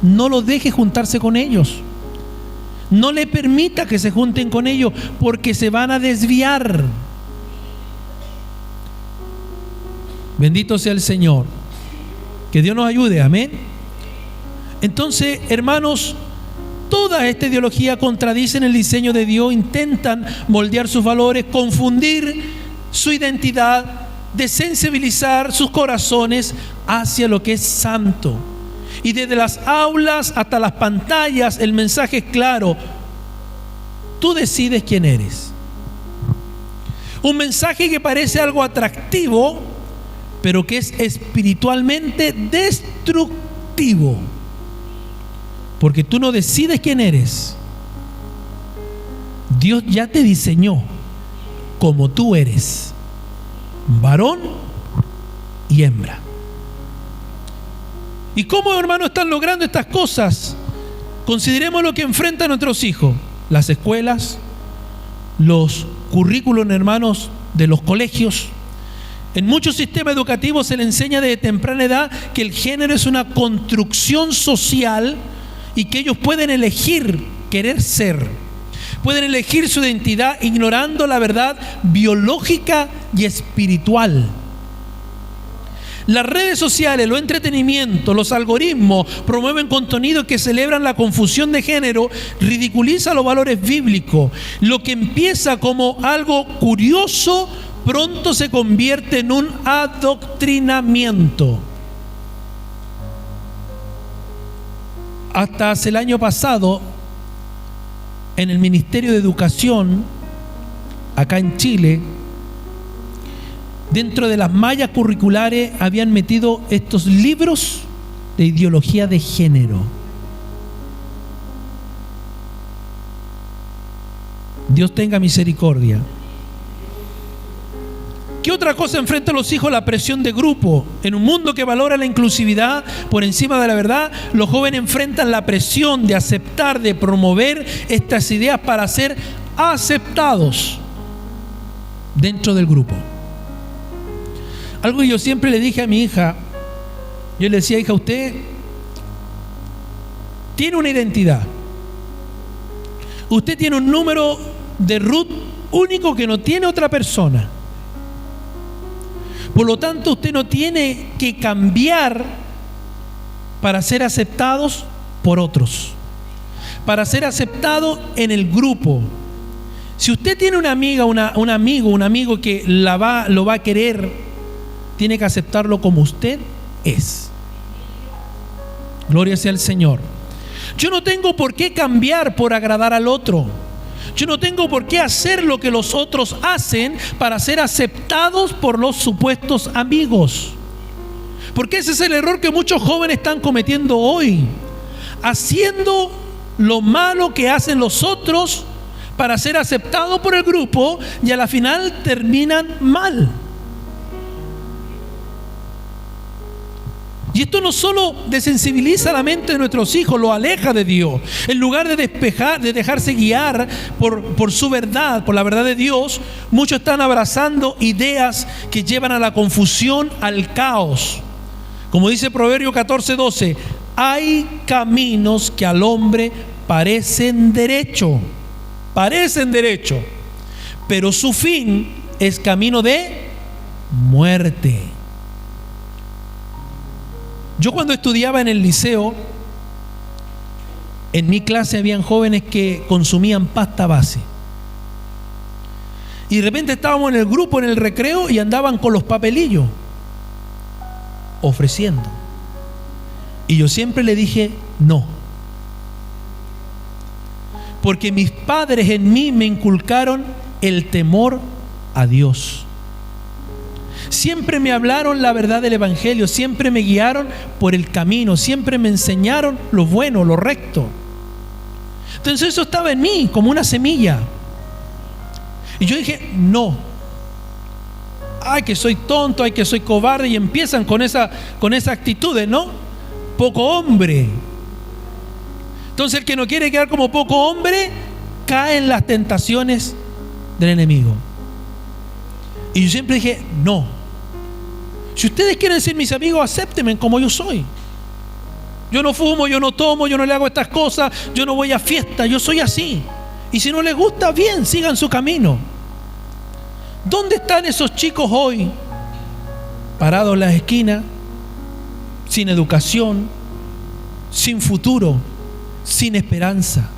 no los deje juntarse con ellos. No le permita que se junten con ellos, porque se van a desviar. Bendito sea el Señor. Que Dios nos ayude, amén. Entonces, hermanos, toda esta ideología contradice el diseño de Dios, intentan moldear sus valores, confundir su identidad, desensibilizar sus corazones hacia lo que es santo. Y desde las aulas hasta las pantallas, el mensaje es claro: tú decides quién eres. Un mensaje que parece algo atractivo, pero que es espiritualmente destructivo. Porque tú no decides quién eres. Dios ya te diseñó como tú eres, varón y hembra. ¿Y cómo, hermanos, están logrando estas cosas? Consideremos lo que enfrentan nuestros hijos: las escuelas, los currículos, hermanos, de los colegios. En muchos sistemas educativos se le enseña desde temprana edad que el género es una construcción social y que ellos pueden elegir querer ser. Pueden elegir su identidad ignorando la verdad biológica y espiritual. Las redes sociales, los entretenimientos, los algoritmos promueven contenidos que celebran la confusión de género, ridiculizan los valores bíblicos. Lo que empieza como algo curioso pronto se convierte en un adoctrinamiento. Hasta hace el año pasado, en el Ministerio de Educación, acá en Chile, dentro de las mallas curriculares habían metido estos libros de ideología de género. Dios tenga misericordia. ¿Qué otra cosa enfrentan los hijos? La presión de grupo. En un mundo que valora la inclusividad por encima de la verdad, los jóvenes enfrentan la presión de aceptar, de promover estas ideas para ser aceptados dentro del grupo. Algo que yo siempre le dije a mi hija, yo le decía: hija, usted tiene una identidad. Usted tiene un número de RUT único que no tiene otra persona. Por lo tanto, usted no tiene que cambiar para ser aceptados por otros, para ser aceptado en el grupo. Si usted tiene una amiga, un amigo que lo va a querer, tiene que aceptarlo como usted es. Gloria sea al Señor. Yo no tengo por qué cambiar por agradar al otro. Yo no tengo por qué hacer lo que los otros hacen para ser aceptados por los supuestos amigos. Porque ese es el error que muchos jóvenes están cometiendo hoy, haciendo lo malo que hacen los otros para ser aceptados por el grupo, y a la final terminan mal. Y esto no solo desensibiliza la mente de nuestros hijos, lo aleja de Dios. En lugar de dejarse guiar por su verdad, por la verdad de Dios, muchos están abrazando ideas que llevan a la confusión, al caos. Como dice Proverbio 14:12, hay caminos que al hombre parecen derecho, pero su fin es camino de muerte. Yo cuando estudiaba en el liceo, en mi clase habían jóvenes que consumían pasta base. Y de repente estábamos en el grupo, en el recreo, y andaban con los papelillos ofreciendo. Y yo siempre le dije no. Porque mis padres en mí me inculcaron el temor a Dios. Siempre me hablaron la verdad del Evangelio, siempre me guiaron por el camino, siempre me enseñaron lo bueno, lo recto. Entonces eso estaba en mí como una semilla. Y yo dije, no. Ay, que soy tonto, ay, que soy cobarde. Y empiezan con esa actitud, ¿no? Poco hombre. Entonces el que no quiere quedar como poco hombre cae en las tentaciones del enemigo. Y yo siempre dije, no. Si ustedes quieren ser mis amigos, acéptenme como yo soy. Yo no fumo, yo no tomo, yo no le hago estas cosas, yo no voy a fiestas, yo soy así. Y si no les gusta, bien, sigan su camino. ¿Dónde están esos chicos hoy? Parados en las esquinas, sin educación, sin futuro, sin esperanza,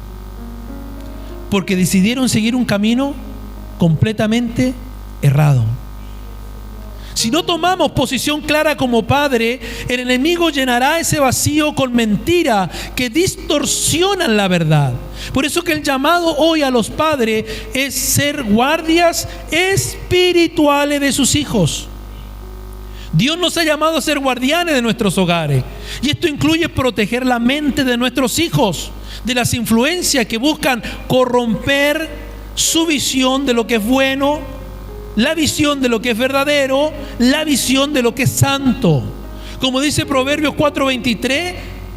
porque decidieron seguir un camino completamente errado. Si no tomamos posición clara como padre, el enemigo llenará ese vacío con mentiras que distorsionan la verdad. Por eso que el llamado hoy a los padres es ser guardias espirituales de sus hijos. Dios nos ha llamado a ser guardianes de nuestros hogares, y esto incluye proteger la mente de nuestros hijos de las influencias que buscan corromper su visión de lo que es bueno, la visión de lo que es verdadero, la visión de lo que es santo. Como dice Proverbios 4:23,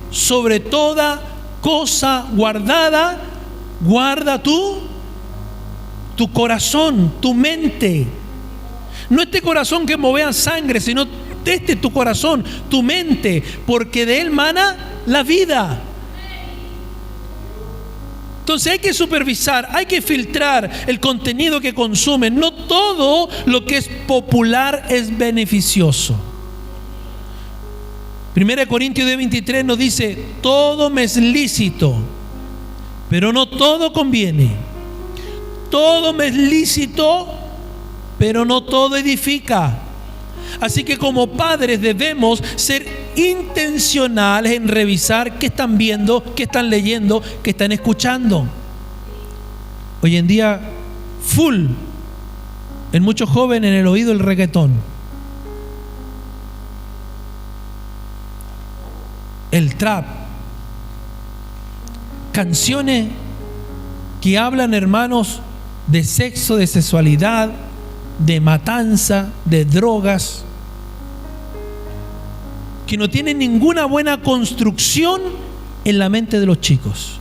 sobre toda cosa guardada, guarda tu corazón, tu mente. No este corazón que movea sangre, sino este tu corazón, tu mente, porque de él mana la vida. Entonces hay que supervisar, hay que filtrar el contenido que consumen. No todo lo que es popular es beneficioso. 1 Corintios 10:23 nos dice, todo me es lícito, pero no todo conviene. Todo me es lícito, pero no todo edifica. Así que como padres debemos ser intencionales en revisar qué están viendo, qué están leyendo, qué están escuchando. Hoy en día, full, en muchos jóvenes en el oído el reggaetón, el trap, canciones que hablan, hermanos, de sexo, de sexualidad, de matanza, de drogas, que no tienen ninguna buena construcción en la mente de los chicos.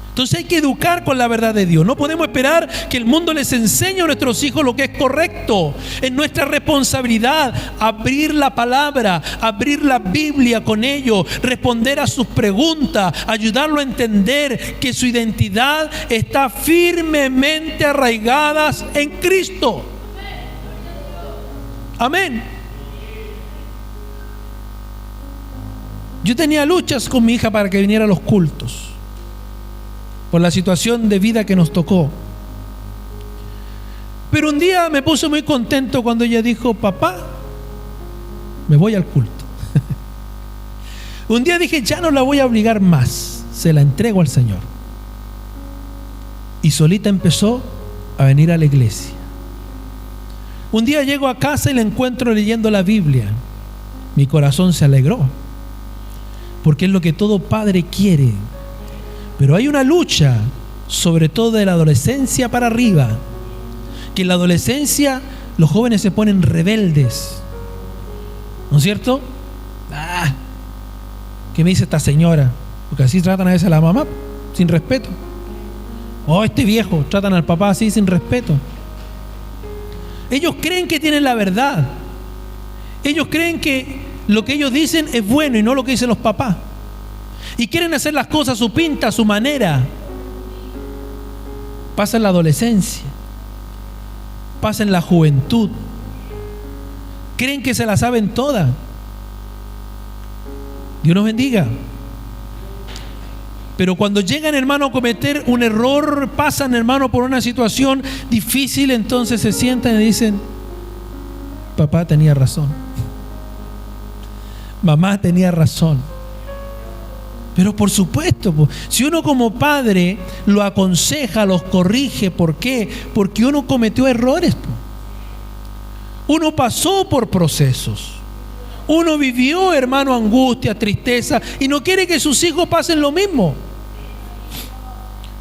Entonces hay que educar con la verdad de Dios. No podemos esperar que el mundo les enseñe a nuestros hijos lo que es correcto. Es nuestra responsabilidad abrir la palabra, abrir la Biblia con ellos, responder a sus preguntas, ayudarlo a entender que su identidad está firmemente arraigada en Cristo. Amén. Yo tenía luchas con mi hija para que viniera a los cultos, por la situación de vida que nos tocó. Pero un día me puse muy contento cuando ella dijo, papá, me voy al culto. Un día dije, ya no la voy a obligar más, se la entrego al Señor. Y solita empezó a venir a la iglesia. Un día llego a casa y la encuentro leyendo la Biblia. Mi corazón se alegró, porque es lo que todo padre quiere. Pero hay una lucha, sobre todo de la adolescencia para arriba, que en la adolescencia los jóvenes se ponen rebeldes, ¿no es cierto? ¿Qué me dice esta señora? Porque así tratan a veces a la mamá, sin respeto. Oh, este viejo, tratan al papá así, sin respeto. Ellos creen que tienen la verdad. Ellos creen que lo que ellos dicen es bueno y no lo que dicen los papás. Y quieren hacer las cosas a su pinta, a su manera. Pasa en la adolescencia, pasa en la juventud. Creen que se la saben todas. Dios nos bendiga. Pero cuando llegan, hermano, a cometer un error, pasan, hermano, por una situación difícil, entonces se sientan y dicen, papá tenía razón, mamá tenía razón. Pero por supuesto, si uno como padre lo aconseja, los corrige, ¿por qué? Porque uno cometió errores. Uno pasó por procesos. Uno vivió, hermano, angustia, tristeza, y no quiere que sus hijos pasen lo mismo.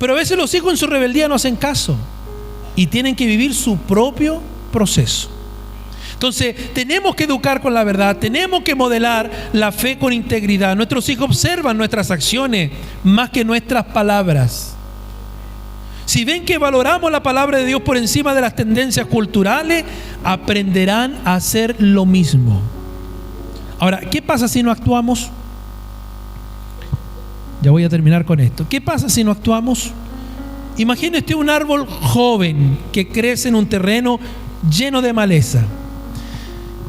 Pero a veces los hijos en su rebeldía no hacen caso y tienen que vivir su propio proceso. Entonces, tenemos que educar con la verdad, tenemos que modelar la fe con integridad. Nuestros hijos observan nuestras acciones más que nuestras palabras. Si ven que valoramos la palabra de Dios por encima de las tendencias culturales, aprenderán a hacer lo mismo. Ahora, ¿qué pasa si no actuamos? Ya voy a terminar con esto. ¿Qué pasa si no actuamos? Imagínese un árbol joven que crece en un terreno lleno de maleza.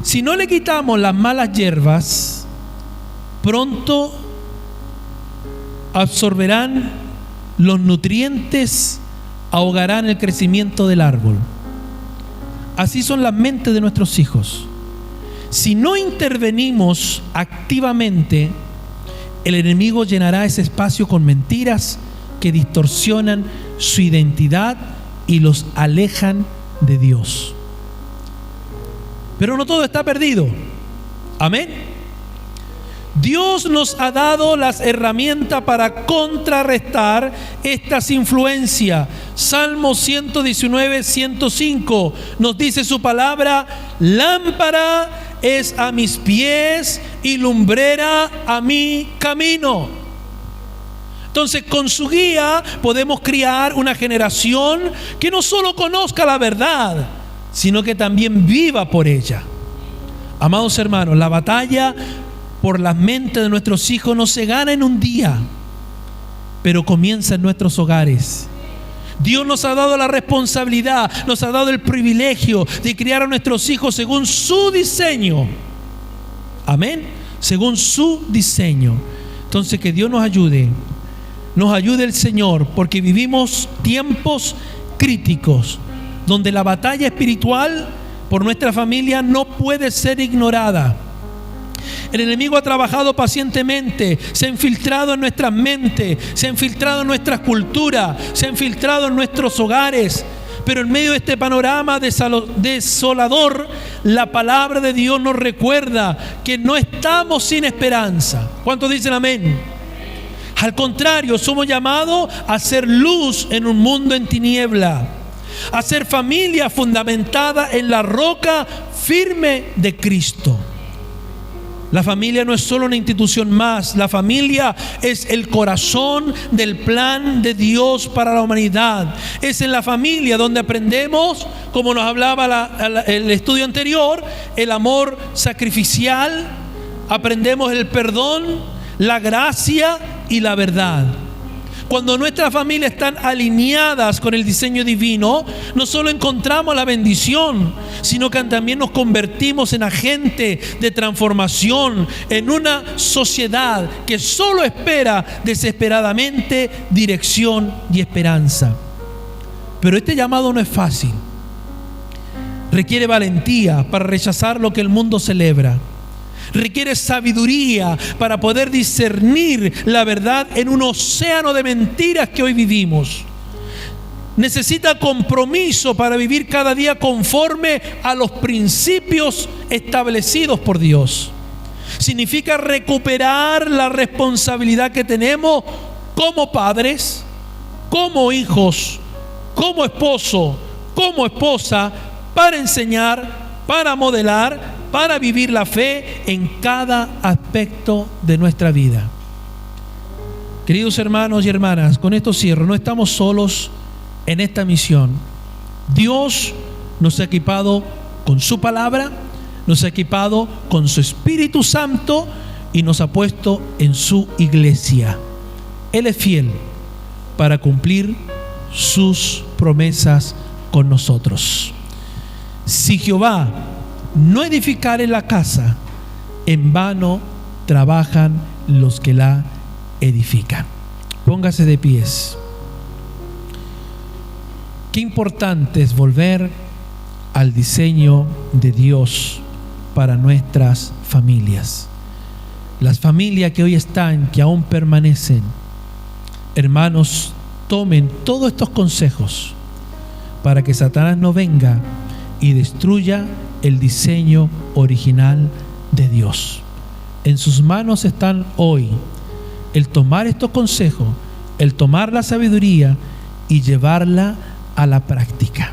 Si no le quitamos las malas hierbas, pronto absorberán los nutrientes, ahogarán el crecimiento del árbol. Así son las mentes de nuestros hijos. Si no intervenimos activamente, el enemigo llenará ese espacio con mentiras que distorsionan su identidad y los alejan de Dios. Pero no todo está perdido. Amén. Dios nos ha dado las herramientas para contrarrestar estas influencias. Salmo 119, 105 nos dice su palabra: lámpara es a mis pies y lumbrera a mi camino. Entonces, con su guía podemos criar una generación que no solo conozca la verdad, sino que también viva por ella. Amados hermanos, la batalla por las mentes de nuestros hijos no se gana en un día, pero comienza en nuestros hogares. Dios nos ha dado la responsabilidad, nos ha dado el privilegio de criar a nuestros hijos según su diseño. Amén. Según su diseño. Entonces, que Dios nos ayude el Señor, porque vivimos tiempos críticos donde la batalla espiritual por nuestra familia no puede ser ignorada. El enemigo ha trabajado pacientemente, se ha infiltrado en nuestras mentes, se ha infiltrado en nuestras culturas, se ha infiltrado en nuestros hogares. Pero en medio de este panorama desolador, la palabra de Dios nos recuerda que no estamos sin esperanza. ¿Cuántos dicen amén? Al contrario, somos llamados a ser luz en un mundo en tiniebla, a ser familia fundamentada en la roca firme de Cristo. La familia no es solo una institución más, la familia es el corazón del plan de Dios para la humanidad. Es en la familia donde aprendemos, como nos hablaba el estudio anterior, el amor sacrificial, aprendemos el perdón, la gracia y la verdad. Cuando nuestras familias están alineadas con el diseño divino, no solo encontramos la bendición, sino que también nos convertimos en agentes de transformación en una sociedad que solo espera desesperadamente dirección y esperanza. Pero este llamado no es fácil. Requiere valentía para rechazar lo que el mundo celebra. Requiere sabiduría para poder discernir la verdad en un océano de mentiras que hoy vivimos. Necesita compromiso para vivir cada día conforme a los principios establecidos por Dios. Significa recuperar la responsabilidad que tenemos como padres, como hijos, como esposo, como esposa, para enseñar, para modelar, para vivir la fe en cada aspecto de nuestra vida. Queridos hermanos y hermanas, con esto cierro. No estamos solos en esta misión. Dios nos ha equipado con su palabra, nos ha equipado con su Espíritu Santo y nos ha puesto en su iglesia. Él es fiel para cumplir sus promesas con nosotros. Si Jehová no edificare la casa, en vano trabajan los que la edifican. Póngase de pies. Qué importante es volver al diseño de Dios para nuestras familias. Las familias que hoy están, que aún permanecen, hermanos, tomen todos estos consejos para que Satanás no venga y destruya el diseño original de Dios. En sus manos están hoy el tomar estos consejos, el tomar la sabiduría y llevarla a la práctica.